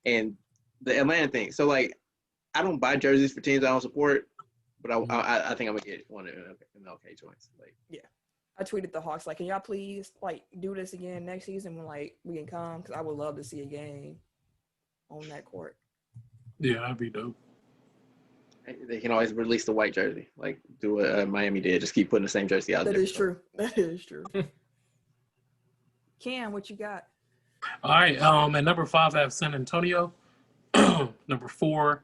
And the Atlanta thing. So like, I don't buy jerseys for teams I don't support, but I think I'm gonna get one in the okay joints. Like, Yeah. I tweeted the Hawks like, can y'all please like do this again next season when like we can come? Because I would love to see a game on that court. Yeah, that'd be dope. they can always release the white jersey, like do what Miami did. Just keep putting the same jersey out That there. is true. That is true. Cam, what you got? All right. At number 5, I have San Antonio. Number 4,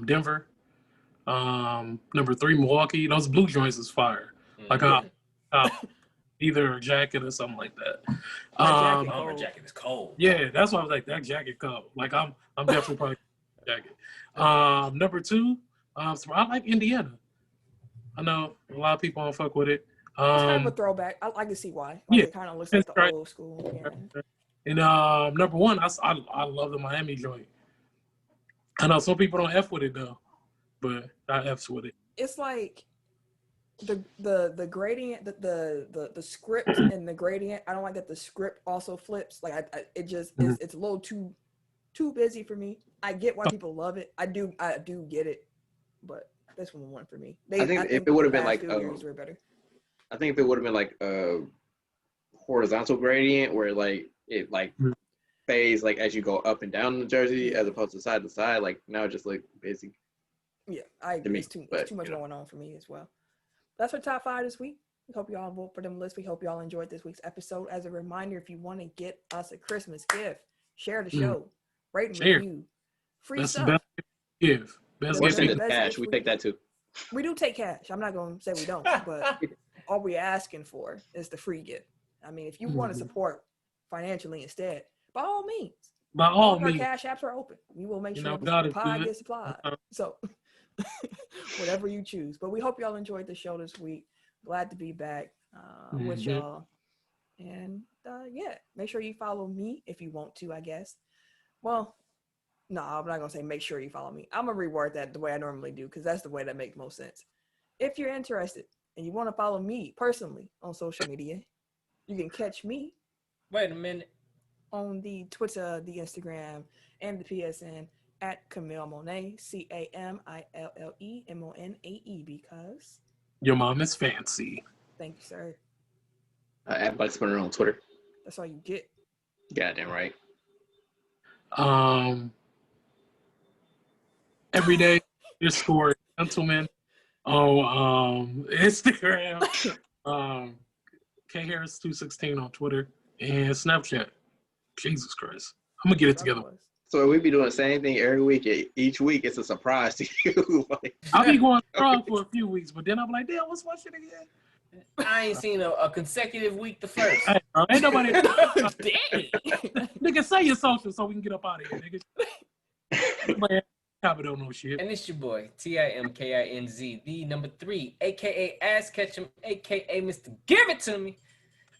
Denver. Number 3, Milwaukee. Those blue joints is fire. Like either a jacket or something like that. Bomber jacket is cold. Yeah, that's why I was like, that jacket cold. Like I'm definitely probably jacket. Number 2, so I like Indiana. I know a lot of people don't fuck with it. It's kind of a throwback. I can see why. Like, it kind of looks like the old school. Yeah. And number 1, I love the Miami joint. I know some people don't F with it though, but I F's with it. It's like the gradient, the script and the gradient. I don't like that the script also flips. Like it just is. It's a little too busy for me. I get why people love it. I do get it, but this one for me. I think if it would have been like years were better. I think if it would have been like a horizontal gradient where like it like phase like as you go up and down the jersey as opposed to side, like now it just look busy. Yeah, I agree. It's too much going on for me as well. That's our top 5 this week. We hope y'all vote for them lists. We hope y'all enjoyed this week's episode. As a reminder, if you want to get us a Christmas gift, share the show, rate and review, free That's stuff. the best gift. Or send us cash. We take that too. We do take cash. I'm not going to say we don't, but all we're asking for is the free gift. I mean, if you want to support financially instead, by all means. By all our means. cash apps are open. We will make sure the pie gets supplied. So whatever you choose. But we hope y'all enjoyed the show this week. Glad to be back with y'all. And yeah, make sure you follow me if you want to, I guess. Well, no, I'm not going to say make sure you follow me. I'm going to reword that the way I normally do because that's the way that makes most sense. If you're interested and you want to follow me personally on social media, you can catch me. Wait a minute. On the Twitter, the Instagram, and the PSN at Camille Monet, CamilleMonae, because your mom is fancy. Thank you, sir. At Buck Spinner on Twitter. That's all you get. Goddamn right. Every day, Discord, gentlemen, on Instagram, K Harris 216 on Twitter, and Snapchat. Jesus Christ, I'm gonna get it together. So we be doing the same thing every week. Each week, it's a surprise to you. I'll be going strong for a few weeks, but then I'm like, damn, what's my shit again? I ain't seen a consecutive week the first. Hey, bro, ain't nobody. Dang. Nigga, say your social so we can get up out of here, nigga. Man, Copy don't know shit. And it's your boy, TIMKINZ, the number 3, aka Ass Ketchum, aka Mr. Give It To Me.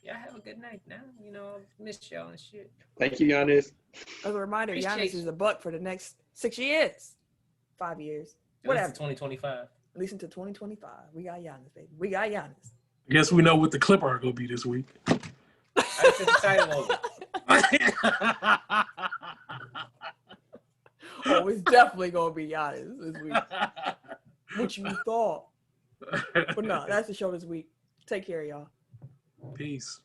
Y'all have a good night now. You know, miss y'all and shit. Thank you, Giannis. As a reminder, Giannis is a buck for the next 6 years. 5 years. Whatever. 2025. At least until 2025. We got Giannis, baby. We got Giannis. I guess we know what the clip are going to be this week. I said the title over. Oh, it's definitely going to be Giannis this week. What you thought. But no, that's the show this week. Take care, y'all. Peace.